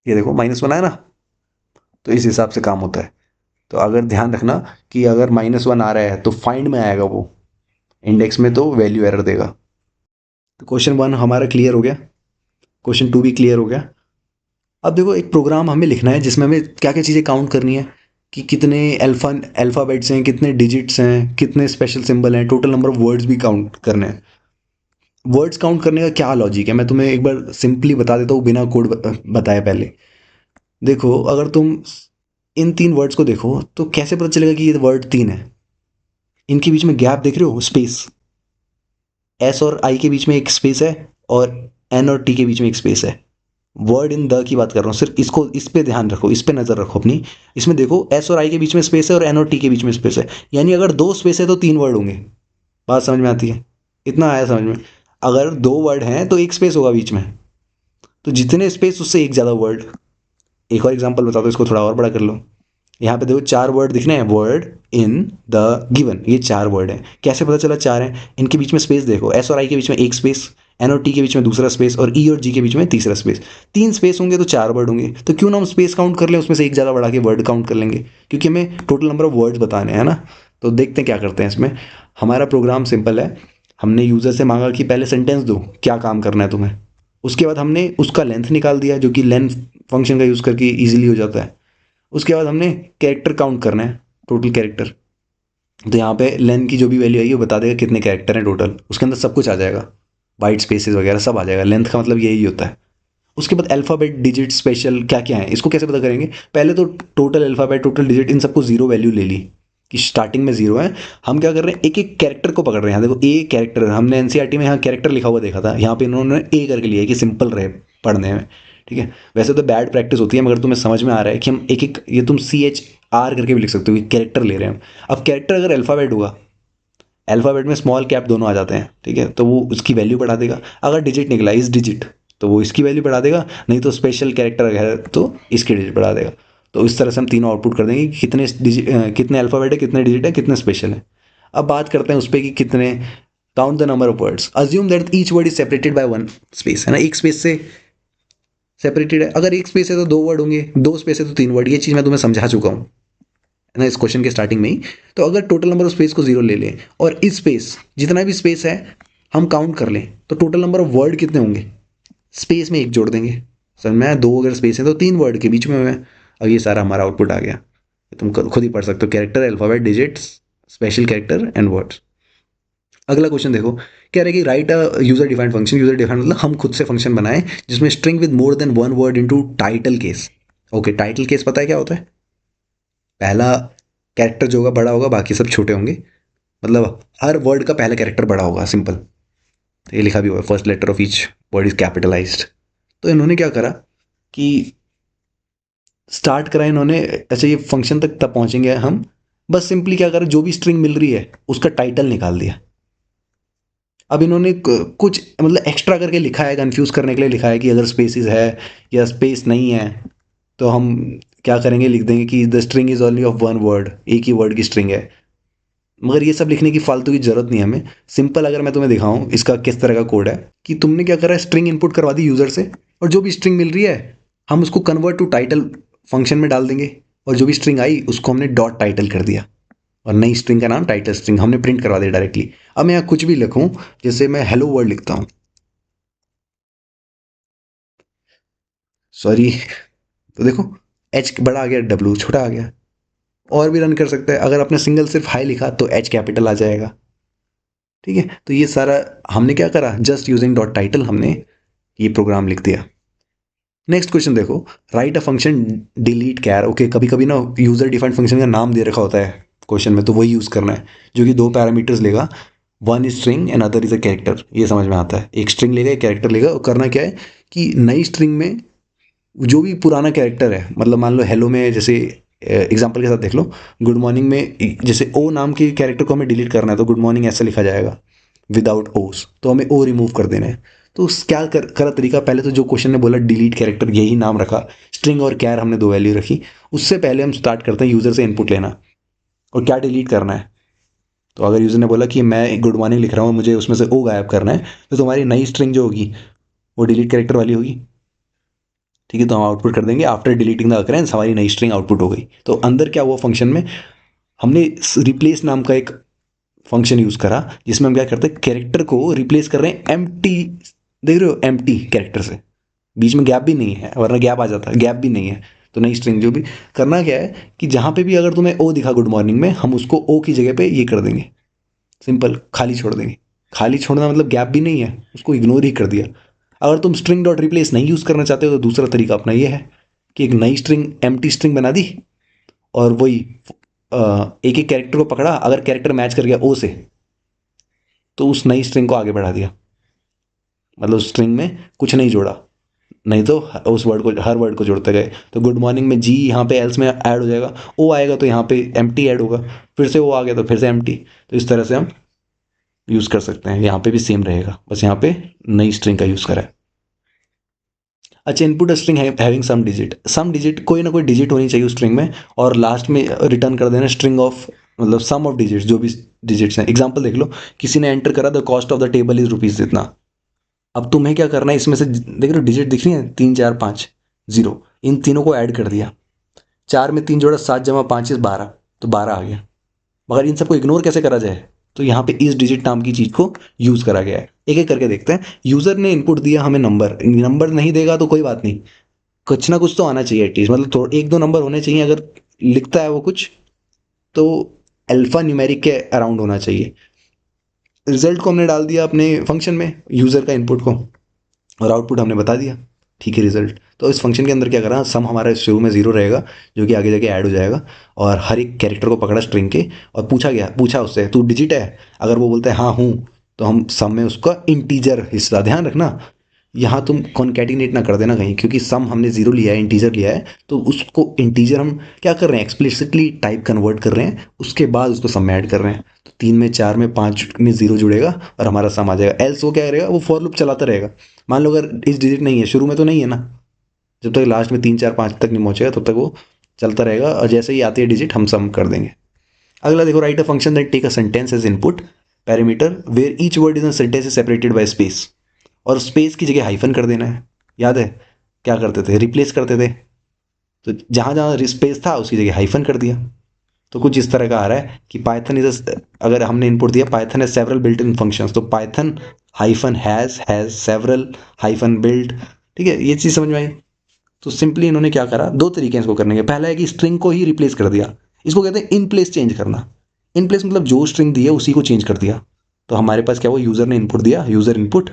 ये देखो -1 आया ना, तो इस हिसाब से काम होता है। तो अगर ध्यान रखना कि अगर -1 आ रहा है तो फाइंड में आएगा वो, इंडेक्स में तो वैल्यू एरर देगा। तो क्वेश्चन 1 हमारा क्लियर हो गया, क्वेश्चन 2 भी क्लियर हो गया। अब देखो एक प्रोग्राम हमें लिखना है जिसमें हमें क्या क्या चीज़ें काउंट करनी है, कि कितने अल्फ़ाबेट्स हैं, कितने डिजिट्स हैं, कितने स्पेशल सिंबल हैं, टोटल नंबर ऑफ वर्ड्स भी काउंट करने हैं। वर्ड्स काउंट करने का क्या लॉजिक है, मैं तुम्हें एक बार सिंपली बता देता हूँ बिना कोड बताए पहले। देखो अगर तुम इन 3 वर्ड्स को देखो तो कैसे पता चलेगा कि ये वर्ड 3 है, इनके बीच में गैप देख रहे हो, स्पेस, एस और आई के बीच में एक स्पेस है, और एन और टी के बीच में एक स्पेस है। वर्ड इन द की बात कर रहा हूँ, सिर्फ इसको, इस पे ध्यान रखो, इस पे नज़र रखो अपनी। इसमें देखो एस और आई के बीच में स्पेस है और एन और टी के बीच में स्पेस है, यानी अगर 2 स्पेस है तो 3 वर्ड होंगे। बात समझ में आती है, इतना आया समझ में। अगर 2 वर्ड हैं तो एक स्पेस होगा बीच में, तो जितने स्पेस उससे एक ज़्यादा वर्ड। एक और एग्जाम्पल बता दो, इसको थोड़ा और बड़ा कर लो। यहाँ पे देखो 4 वर्ड दिख रहे हैं, वर्ड इन द गिवन, ये 4 वर्ड हैं। कैसे पता चला 4 हैं, इनके बीच में स्पेस देखो, एस और आई के बीच में एक स्पेस, एन और टी के बीच में दूसरा स्पेस, और ई और जी के बीच में तीसरा स्पेस। 3 स्पेस होंगे तो 4 वर्ड होंगे, तो क्यों ना हम स्पेस काउंट कर लें, उसमें से एक ज़्यादा बढ़ा के वर्ड काउंट कर लेंगे, क्योंकि हमें टोटल नंबर ऑफ वर्ड्स बताने हैं ना। तो देखते हैं क्या करते हैं इसमें। हमारा प्रोग्राम सिंपल है, हमने यूज़र से मांगा कि पहले सेंटेंस दो, क्या काम करना है तुम्हें। उसके बाद हमने उसका लेंथ निकाल दिया, जो कि लेंथ फंक्शन का यूज़ करके ईजिली हो जाता है। उसके बाद हमने कैरेक्टर काउंट करना है, टोटल कैरेक्टर। तो यहाँ पे लेंथ की जो भी वैल्यू आएगी वो बता देगा कितने कैरेक्टर हैं टोटल, उसके अंदर सब कुछ आ जाएगा, वाइट स्पेसेस वगैरह सब आ जाएगा। लेंथ का मतलब यही होता है। उसके बाद अल्फ़ाबेट, डिजिट, स्पेशल क्या क्या है, इसको कैसे पता करेंगे। पहले तो टोटल अल्फ़ाबेट, टोटल डिजिट, इन सबको 0 वैल्यू ले ली कि स्टार्टिंग में 0 है। हम क्या कर रहे हैं, एक एक कैरेक्टर को पकड़ रहे हैं। यहाँ देखो ए कैरेक्टर, हमने एनसीईआरटी में यहाँ कैरेक्टर लिखा हुआ देखा था, यहाँ पे इन्होंने ए करके लिया है कि सिंपल रहे पढ़ने में। ठीक है, वैसे तो बैड प्रैक्टिस होती है, मगर तुम्हें समझ में आ रहा है कि हम एक एक, ये तुम CHR करके भी लिख सकते हो कि कैरेक्टर ले रहे हैं हम। अब कैरेक्टर अगर अल्फ़ाबेट होगा, अल्फ़ाबेट में स्मॉल कैप दोनों आ जाते हैं, ठीक है, तो वो उसकी वैल्यू बढ़ा देगा। अगर डिजिट निकला इस डिजिट, तो वो इसकी वैल्यू बढ़ा देगा, नहीं तो स्पेशल कैरेक्टर है तो इसकी डिजिट बढ़ा देगा। तो इस तरह से हम तीनों आउटपुट कर देंगे कि कितने डिजिट, कितने अल्फ़ाबेट है, कितने डिजिट है, कितने स्पेशल है। अब बात करते हैं उस पर कि कितने, count the number of words, assume that each word is separated bye 1 space, है ना, एक स्पेस से सेपरेटेड है। अगर एक स्पेस है तो 2 वर्ड होंगे, 2 स्पेस है तो 3 वर्ड, ये चीज़ मैं तुम्हें समझा चुका हूँ, है ना, इस क्वेश्चन के स्टार्टिंग में ही। तो अगर टोटल नंबर ऑफ स्पेस को 0 ले लें और इस स्पेस, जितना भी स्पेस है हम काउंट कर लें, तो टोटल नंबर ऑफ वर्ड कितने होंगे, स्पेस में 1 जोड़ देंगे। समझ में आया, 2 अगर स्पेस है तो 3 वर्ड के बीच में है। अब ये सारा हमारा आउटपुट आ गया, तुम खुद ही पढ़ सकते हो, character, alphabet, digits, special character and words. अगला क्वेश्चन देखो कह रहे हैं कि राइट अ user defined function. User defined मतलब हम खुद से फंक्शन बनाएं जिसमें string with more than one word into title case. Okay, title case पता है क्या होता है? पहला कैरेक्टर जो होगा बड़ा होगा, बाकी सब छोटे होंगे। मतलब हर वर्ड का पहला कैरेक्टर बड़ा होगा, सिंपल। तो ये लिखा भी हुआ है, first letter of each word is capitalized. तो इन्होंने क्या करा कि स्टार्ट करा इन्होंने, अच्छा ये फंक्शन तक तब पहुंचेंगे हम, बस सिंपली क्या करा, जो भी स्ट्रिंग मिल रही है उसका टाइटल निकाल दिया। अब इन्होंने कुछ मतलब एक्स्ट्रा करके लिखा है, कंफ्यूज करने के लिए लिखा है कि अगर स्पेसिस है या स्पेस नहीं है तो हम क्या करेंगे, लिख देंगे कि the string is only of one word, एक ही वर्ड की स्ट्रिंग है। मगर ये सब लिखने की फालतू की जरूरत नहीं है हमें। सिंपल अगर मैं तुम्हें दिखाऊं इसका किस तरह का कोड है, कि तुमने क्या करा है, स्ट्रिंग इनपुट करवा दी यूजर से, और जो भी स्ट्रिंग मिल रही है हम उसको कन्वर्ट टू टाइटल फंक्शन में डाल देंगे, और जो भी स्ट्रिंग आई उसको हमने डॉट टाइटल कर दिया, और नई स्ट्रिंग का नाम टाइटल स्ट्रिंग हमने प्रिंट करवा दिया डायरेक्टली। अब मैं यहाँ कुछ भी लिखूं, जैसे मैं हेलो वर्ल्ड लिखता हूँ, सॉरी, तो देखो एच बड़ा आ गया, डब्ल्यू छोटा आ गया। और भी रन कर सकते हैं, अगर आपने सिंगल सिर्फ हाई लिखा तो एच कैपिटल आ जाएगा। ठीक है, तो ये सारा हमने क्या करा, जस्ट यूजिंग डॉट टाइटल हमने ये प्रोग्राम लिख दिया। नेक्स्ट क्वेश्चन देखो, write a function delete char. Okay, कभी कभी ना यूजर डिफाइंड फंक्शन का नाम दे रखा होता है क्वेश्चन में, तो वही यूज करना है, जो कि दो पैरामीटर्स लेगा, one is string and other is a character. ये समझ में आता है, एक स्ट्रिंग लेगा एक कैरेक्टर लेगा, और करना क्या है कि नई स्ट्रिंग में जो भी पुराना कैरेक्टर है, मतलब मान लो हेलो में जैसे एग्जांपल के साथ देख लो, गुड मॉर्निंग में जैसे ओ नाम के कैरेक्टर को हमें डिलीट करना है, तो गुड मॉर्निंग ऐसे लिखा जाएगा विदाउट ओस, तो हमें ओ रिमूव कर देना है। तो क्या करा तरीका, पहले तो जो क्वेश्चन ने बोला डिलीट कैरेक्टर, यही नाम रखा, स्ट्रिंग और कैर हमने दो वैल्यू रखी। उससे पहले हम स्टार्ट करते हैं यूजर से इनपुट लेना, और क्या डिलीट करना है। तो अगर यूजर ने बोला कि मैं गुड मॉर्निंग लिख रहा हूँ, मुझे उसमें से ओ गायब करना है, तो तुम्हारी नई स्ट्रिंग जो होगी वो डिलीट कैरेक्टर वाली होगी। ठीक है, तो हम आउटपुट कर देंगे आफ्टर डिलीटिंग द अकरेंस, हमारी नई स्ट्रिंग आउटपुट हो गई। तो अंदर क्या हुआ फंक्शन में, हमने रिप्लेस नाम का एक फंक्शन यूज करा, जिसमें हम क्या करते हैं, कैरेक्टर को रिप्लेस कर रहे हैं एम्प्टी, देख रहे हो, एम्प्टी कैरेक्टर से, बीच में गैप भी नहीं है, वरना गैप आ जाता है, गैप भी नहीं है। तो नई स्ट्रिंग जो भी करना क्या है कि जहां पे भी अगर तुम्हें ओ दिखा गुड मॉर्निंग में, हम उसको ओ की जगह पे ये कर देंगे, सिंपल खाली छोड़ देंगे। खाली छोड़ना मतलब गैप भी नहीं है, उसको इग्नोर ही कर दिया। अगर तुम स्ट्रिंग डॉट रिप्लेस नहीं यूज करना चाहते हो तो दूसरा तरीका अपना ये है कि एक नई स्ट्रिंग एम्प्टी स्ट्रिंग बना दी, और वही एक एक कैरेक्टर को पकड़ा, अगर कैरेक्टर मैच कर गया ओ से तो उस नई स्ट्रिंग को आगे बढ़ा दिया, मतलब उस स्ट्रिंग में कुछ नहीं जोड़ा, नहीं तो उस वर्ड को, हर वर्ड को जोड़ते गए। तो गुड मॉर्निंग में जी यहाँ पे एल्स में ऐड हो जाएगा, ओ आएगा तो यहाँ पे एम्प्टी ऐड होगा, फिर से ओ आ गया तो फिर से एम्प्टी। तो इस तरह से हम यूज़ कर सकते हैं, यहाँ पे भी सेम रहेगा, बस यहाँ पे नई स्ट्रिंग का यूज़ करा है। अच्छा, input string having some digit, कोई ना कोई डिजिट होनी चाहिए उस स्ट्रिंग में, और लास्ट में रिटर्न कर देना स्ट्रिंग ऑफ, मतलब सम ऑफ डिजिट्स, जो भी डिजिट्स हैं। एग्जांपल देख लो, किसी ने एंटर करा the cost of the table is rupees इतना। अब तुम्हें क्या करना है, इसमें से देख रहे हो डिजिट दिख रही है, 3 4 5 जीरो, इन तीनों को ऐड कर दिया, 4 में 3 जोड़ा, 7 जमा 5 12, तो 12 आ गया। मगर इन सबको इग्नोर कैसे करा जाए, तो यहाँ पे इस डिजिट नाम की चीज को यूज करा गया है। एक एक करके देखते हैं। यूजर ने इनपुट दिया हमें नंबर, नंबर नहीं देगा तो कोई बात नहीं, कुछ ना कुछ तो आना चाहिए एटलीस्ट, मतलब थोड़ा एक दो नंबर होने चाहिए, अगर लिखता है वो कुछ तो अल्फा न्यूमेरिक के अराउंड होना चाहिए। रिजल्ट को हमने डाल दिया अपने फंक्शन में, यूजर का इनपुट को, और आउटपुट हमने बता दिया, ठीक है रिजल्ट। तो इस फंक्शन के अंदर क्या करा, सम हमारा शुरू में जीरो रहेगा, जो कि आगे जाके ऐड हो जाएगा, और हर एक कैरेक्टर को पकड़ा स्ट्रिंग के, और पूछा उससे तू डिजिट है, अगर वो बोलता है हाँ हूँ, तो हम सम में उसका इंटीजर हिस्सा, ध्यान रखना यहाँ तुम कॉन्कैटिनेट ना कर देना कहीं, क्योंकि सम हमने जीरो लिया है, इंटीजर लिया है, तो उसको इंटीजर हम क्या कर रहे हैं, एक्सप्लिसिटली टाइप कन्वर्ट कर रहे हैं, उसके बाद उसको सम में ऐड कर रहे हैं। तो 3 में 4 में 5 में जीरो जुड़ेगा और हमारा सम आ जाएगा। एल्स वो क्या करेगा, वो फॉर लूप चलाता रहेगा। मान लो अगर इस डिजिट नहीं है, शुरू में तो नहीं है ना, जब तक लास्ट में 3 4 5 तक नहीं पहुंचेगा तब तक वो चलता रहेगा, और जैसे ही आती है डिजिट हम सम कर देंगे। अगला देखो, write a function that take a sentence as input parameter where each word in a sentence is separated by space, और स्पेस की जगह हाइफन कर देना है। याद है क्या करते थे, रिप्लेस करते थे, तो जहां जहां स्पेस था उसकी जगह हाइफन कर दिया। तो कुछ इस तरह का आ रहा है कि पाइथन इज, अगर हमने इनपुट दिया Python has several built in functions, तो Python hyphen has several hyphen built. ठीक है, ये चीज समझ में आई। तो सिंपली इन्होंने क्या करा, दो तरीके हैं इसको करने के। पहला है कि स्ट्रिंग को ही रिप्लेस कर दिया, इसको कहते हैं इन प्लेस चेंज करना। इन प्लेस मतलब जो स्ट्रिंग दी है उसी को चेंज कर दिया। तो हमारे पास क्या हुआ, यूज़र ने इनपुट दिया, यूज़र इनपुट,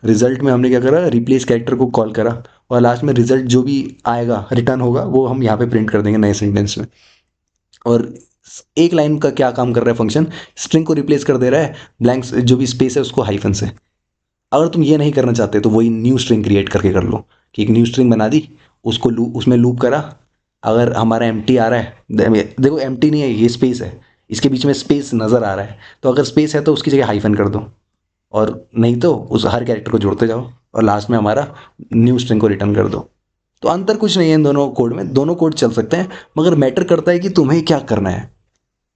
रिजल्ट में हमने क्या करा, रिप्लेस कैरेक्टर को कॉल करा, और लास्ट में रिजल्ट जो भी आएगा, रिटर्न होगा, वो हम यहाँ पे प्रिंट कर देंगे नए सेंटेंस में। और एक लाइन का क्या काम कर रहा है फंक्शन, स्ट्रिंग को रिप्लेस कर दे रहा है, ब्लैंक जो भी स्पेस है उसको हाइफन से। अगर तुम ये नहीं करना चाहते तो वही न्यू स्ट्रिंग क्रिएट करके कर लो, कि एक न्यू स्ट्रिंग बना दी, उसको उसमें लूप करा। अगर हमारा एम्प्टी आ रहा है, देखो एम्प्टी नहीं है, ये स्पेस है, इसके बीच में स्पेस नज़र आ रहा है, तो अगर स्पेस है तो उसकी जगह हाइफन कर दो, और नहीं तो उस हर कैरेक्टर को जोड़ते जाओ, और लास्ट में हमारा न्यू स्ट्रिंग को रिटर्न कर दो। तो अंतर कुछ नहीं है इन दोनों कोड में, दोनों कोड चल सकते हैं, मगर मैटर करता है कि तुम्हें क्या करना है।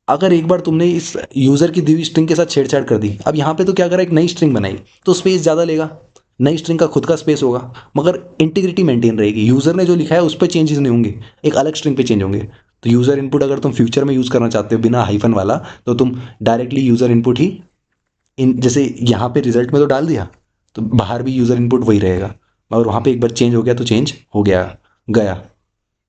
अगर एक बार तुमने इस यूज़र की दी हुई स्ट्रिंग के साथ छेड़छाड़ कर दी, अब यहाँ पे तो क्या करा, एक नई स्ट्रिंग बनाई, तो स्पेस ज़्यादा लेगा, नई स्ट्रिंग का खुद का स्पेस होगा, मगर इंटीग्रिटी मेंटेन रहेगी, यूज़र ने जो लिखा है उस पर चेंजेस नहीं होंगे, एक अलग स्ट्रिंग पे चेंज होंगे। तो यूज़र इनपुट अगर तुम फ्यूचर में यूज़ करना चाहते हो बिना हाइफन वाला, तो तुम डायरेक्टली यूज़र इनपुट ही इन, जैसे यहाँ पे रिजल्ट में तो डाल दिया, तो बाहर भी यूज़र इनपुट वही रहेगा, मगर वहाँ पे एक बार चेंज हो गया तो चेंज हो गया, गया।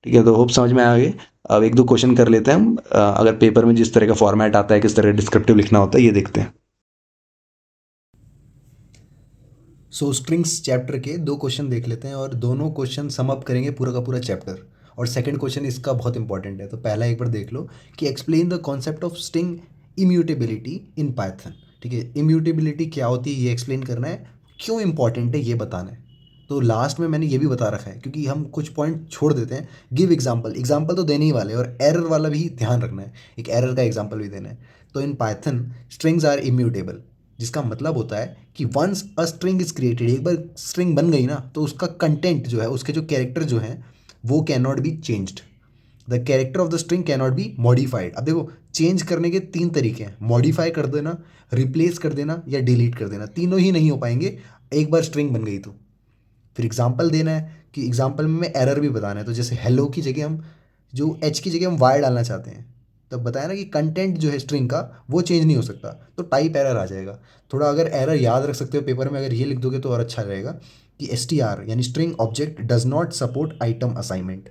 ठीक है, तो होप समझ में आ गए। अब एक दो क्वेश्चन कर लेते हैं हम, अगर पेपर में जिस तरह का फॉर्मेट आता है, किस तरह डिस्क्रिप्टिव लिखना होता है, ये देखते हैं। स्ट्रिंग्स चैप्टर के दो क्वेश्चन देख लेते हैं, और दोनों क्वेश्चन सम अप करेंगे पूरा का पूरा चैप्टर। और सेकंड क्वेश्चन इसका बहुत इंपॉर्टेंट है, तो पहला एक बार देख लो कि explain the concept of string immutability in Python. ठीक है, इम्यूटेबिलिटी क्या होती है ये एक्सप्लेन करना है, क्यों इंपॉर्टेंट है ये बताना है। तो लास्ट में मैंने ये भी बता रखा है, क्योंकि हम कुछ पॉइंट छोड़ देते हैं। गिव एग्जाम्पल, एग्जाम्पल तो देने ही वाले हैं, और एरर वाला भी ध्यान रखना है, एक एरर का एग्जाम्पल भी देना है। तो in Python strings are immutable, जिसका मतलब होता है कि once a string is created, एक बार स्ट्रिंग बन गई ना, तो उसका कंटेंट जो है, उसके जो कैरेक्टर जो हैं, वो can not be changed. The character of the string can not be modified. अब देखो, चेंज करने के तीन तरीके हैं, मॉडिफाई कर देना, रिप्लेस कर देना, या डिलीट कर देना, तीनों ही नहीं हो पाएंगे एक बार स्ट्रिंग बन गई तो। फिर एग्जाम्पल देना है, कि एग्जाम्पल में एरर भी बताना है, तो जैसे हेलो की जगह हम, जो एच की जगह हम वाई डालना चाहते हैं, तब बताया ना कि कंटेंट जो है स्ट्रिंग का वो चेंज नहीं हो सकता, तो टाइप एरर आ जाएगा। थोड़ा अगर एरर याद रख सकते हो पेपर में, अगर ये लिख दोगे तो और अच्छा रहेगा, कि एस टी आर यानी string object does not support item assignment.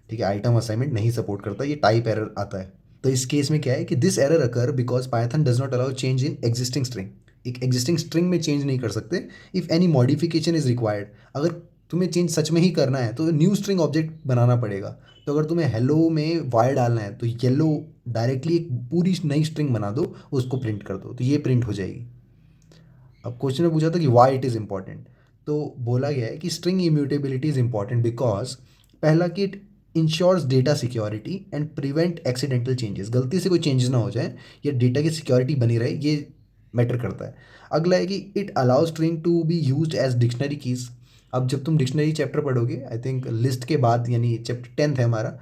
ठीक है, आइटम असाइनमेंट नहीं सपोर्ट करता, ये टाइप एरर आता है। तो इस केस में क्या है कि this error occur because Python does not allow change in existing string. एक एग्जिस्टिंग स्ट्रिंग में चेंज नहीं कर सकते। If any modification is required, अगर तुम्हें चेंज सच में ही करना है तो न्यू स्ट्रिंग ऑब्जेक्ट बनाना पड़ेगा। तो अगर तुम्हें हेलो में वाई डालना है, तो येलो डायरेक्टली एक पूरी नई स्ट्रिंग बना दो, उसको प्रिंट कर दो, तो ये प्रिंट हो जाएगी। अब क्वेश्चन में पूछा था कि वाई इट इज़ इंपॉर्टेंट, तो बोला गया है कि string immutability is important because, पहला कि it ensures data security and prevent accidental changes, गलती से कोई चेंजेस ना हो जाए, या डेटा की सिक्योरिटी बनी रहे, ये मैटर करता है। अगला है कि it allow string to be use as dictionary keys. अब जब तुम डिक्शनरी चैप्टर पढ़ोगे, आई थिंक लिस्ट के बाद, यानी चैप्टर 10th है हमारा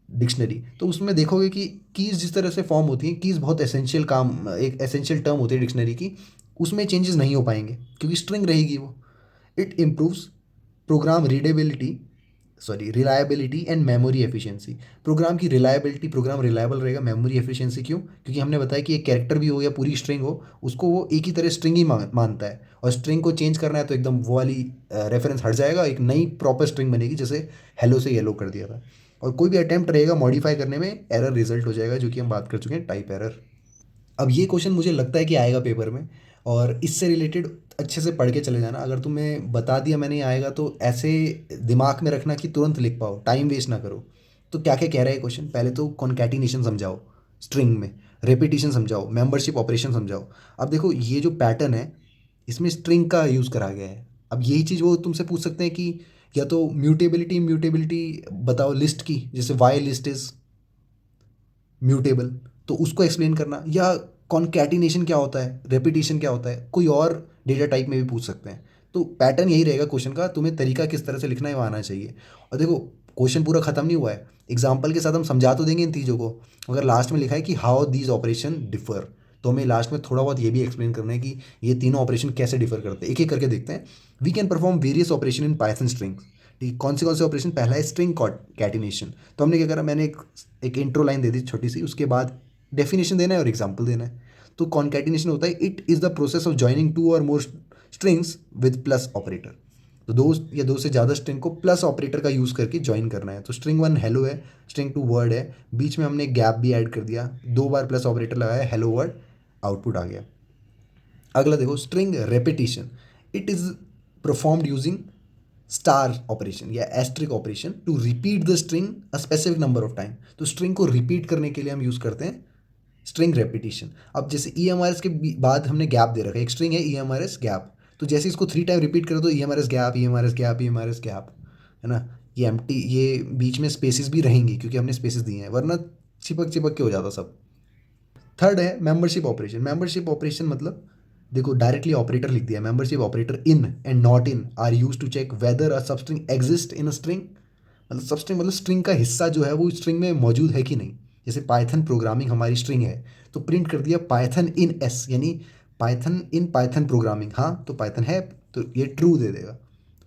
डिक्शनरी, तो उसमें देखोगे कि कीज़ जिस तरह से फॉर्म होती हैं, कीज़ बहुत एसेंशियल काम, एक एसेंशियल टर्म होती है डिक्शनरी की, उसमें चेंजेस नहीं हो पाएंगे क्योंकि स्ट्रिंग रहेगी वो। It improves program readability, sorry reliability and memory efficiency. Program की रिलायबिलिटी, प्रोग्राम रिलायबल रहेगा। मेमोरी एफिशिएंसी क्यों? क्योंकि हमने बताया कि एक कैरेक्टर भी हो या पूरी स्ट्रिंग हो, उसको वो एक ही तरह स्ट्रिंग ही मानता है, और स्ट्रिंग को चेंज करना है तो एकदम वो वाली रेफरेंस हट जाएगा, एक नई प्रॉपर स्ट्रिंग बनेगी, जैसे हेलो से येलो कर दिया था। और कोई भी अटेम्प्ट रहेगा मॉडिफाई करने में, एरर रिजल्ट हो जाएगा, जो कि हम बात कर चुके हैं, टाइप एरर। अब ये क्वेश्चन मुझे लगता है कि आएगा पेपर में, और इससे रिलेटेड अच्छे से पढ़ के चले जाना। अगर तुम्हें बता दिया मैंने ये आएगा, तो ऐसे दिमाग में रखना कि तुरंत लिख पाओ, टाइम वेस्ट ना करो। तो क्या क्या कह रहा है क्वेश्चन, पहले तो कॉन्कैटिनेशन समझाओ स्ट्रिंग में, रेपिटेशन समझाओ, मेंबरशिप ऑपरेशन समझाओ। अब देखो, ये जो पैटर्न है, इसमें स्ट्रिंग का यूज़ करा गया है। अब यही चीज़ वो तुमसे पूछ सकते हैं कि या तो म्यूटेबिलिटी म्यूटेबिलिटी बताओ लिस्ट की, जैसे वाई लिस्ट इज़ म्यूटेबल, तो उसको एक्सप्लेन करना, या कॉन्कैटिनेशन क्या होता है, रेपिटेशन क्या होता है, कोई और डेटा टाइप में भी पूछ सकते हैं। तो पैटर्न यही रहेगा क्वेश्चन का, तुम्हें तरीका किस तरह से लिखना है वो आना चाहिए। और देखो, क्वेश्चन पूरा खत्म नहीं हुआ है, एग्जाम्पल के साथ हम समझा तो देंगे इन चीज़ों को। अगर लास्ट में लिखा है कि हाउ दीज ऑपरेशन डिफर, तो हमें लास्ट में थोड़ा बहुत ये भी एक्सप्लेन करना है कि ये तीनों ऑपरेशन कैसे डिफर करते हैं, एक एक करके देखते हैं। We can perform various operation in Python strings. ठीक, कौन से ऑपरेशन, पहला है स्ट्रिंग कैटिनेशन। तो हमने क्या करा, मैंने एक इंट्रो लाइन दे दी छोटी सी, उसके बाद डेफिनेशन देना है और एग्जाम्पल देना है। तो कॉन्कैटिनेशन होता है, it is the process of joining two और मोर स्ट्रिंग्स विद प्लस ऑपरेटर। तो दो या दो से ज़्यादा स्ट्रिंग को प्लस ऑपरेटर का यूज़ करके ज्वाइन करना है। तो स्ट्रिंग वन हेलो है, स्ट्रिंग टू वर्ड है, बीच में हमने गैप भी ऐड कर दिया, दो बार प्लस ऑपरेटर लगाया, हेलो वर्ड, आउटपुट आ गया। अगला देखो string repetition, it is performed using star operation या asterisk operation to repeat the string a specific number of time. तो स्ट्रिंग को रिपीट करने के लिए हम यूज़ करते हैं स्ट्रिंग रेपिटिशन। अब जैसे ई एम आर एस के बाद हमने गैप दे रखा है, एक स्ट्रिंग है E M R S gap, तो जैसे इसको 3 टाइम रिपीट करो तो E M R S gap, E M R S gap, E M R S gap, है ना। ये एम्प्टी, ये बीच में स्पेसिस भी रहेंगी क्योंकि हमने स्पेसिस दिए हैं, वरना चिपक चिपक के हो जाता सब। थर्ड है मेंबरशिप ऑपरेशन। मेंबरशिप ऑपरेशन मतलब देखो डायरेक्टली ऑपरेटर लिख दिया, membership operator in and not in are use to check whether a substring exist in a string. मतलब सबस्ट्रिंग मतलब स्ट्रिंग का हिस्सा जो है वो स्ट्रिंग में मौजूद है कि नहीं। जैसे पाइथन प्रोग्रामिंग हमारी स्ट्रिंग है, तो प्रिंट कर दिया पाइथन इन एस, यानी पाइथन इन पाइथन प्रोग्रामिंग, हाँ तो पाइथन है, तो ये ट्रू दे देगा,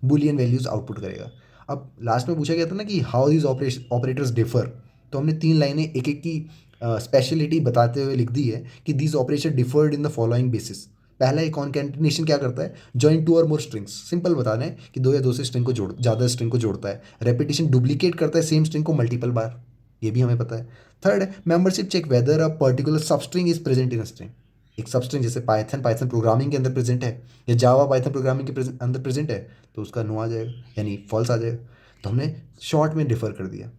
बुलियन वैल्यूज आउटपुट करेगा। अब लास्ट में पूछा गया था ना कि हाउ दीज ऑपरेटर्स डिफर, तो हमने 3 लाइनें एक एक की स्पेशलिटी बताते हुए लिख दी है कि these operation deferred in the following basis. पहला एक कॉन्केटेनेशन क्या करता है, जॉइन टू और मोर स्ट्रिंग्स, सिंपल बता रहे हैं कि दो या दो से स्ट्रिंग को जोड़, ज़्यादा स्ट्रिंग को जोड़ता है। रेपिटेशन डुप्लीकेट करता है सेम स्ट्रिंग को मल्टीपल बार, ये भी हमें पता है। थर्ड है membership check whether a particular substring is present in a string. एक सबस्ट्रिंग जैसे पाइथन प्रोग्रामिंग के अंदर प्रेजेंट है या जावा पाइथन प्रोग्रामिंग के अंदर प्रेजेंट है, तो उसका नो आ जाएगा यानी फॉल्स आ जाएगा। तो हमने शॉर्ट में डिफर कर दिया।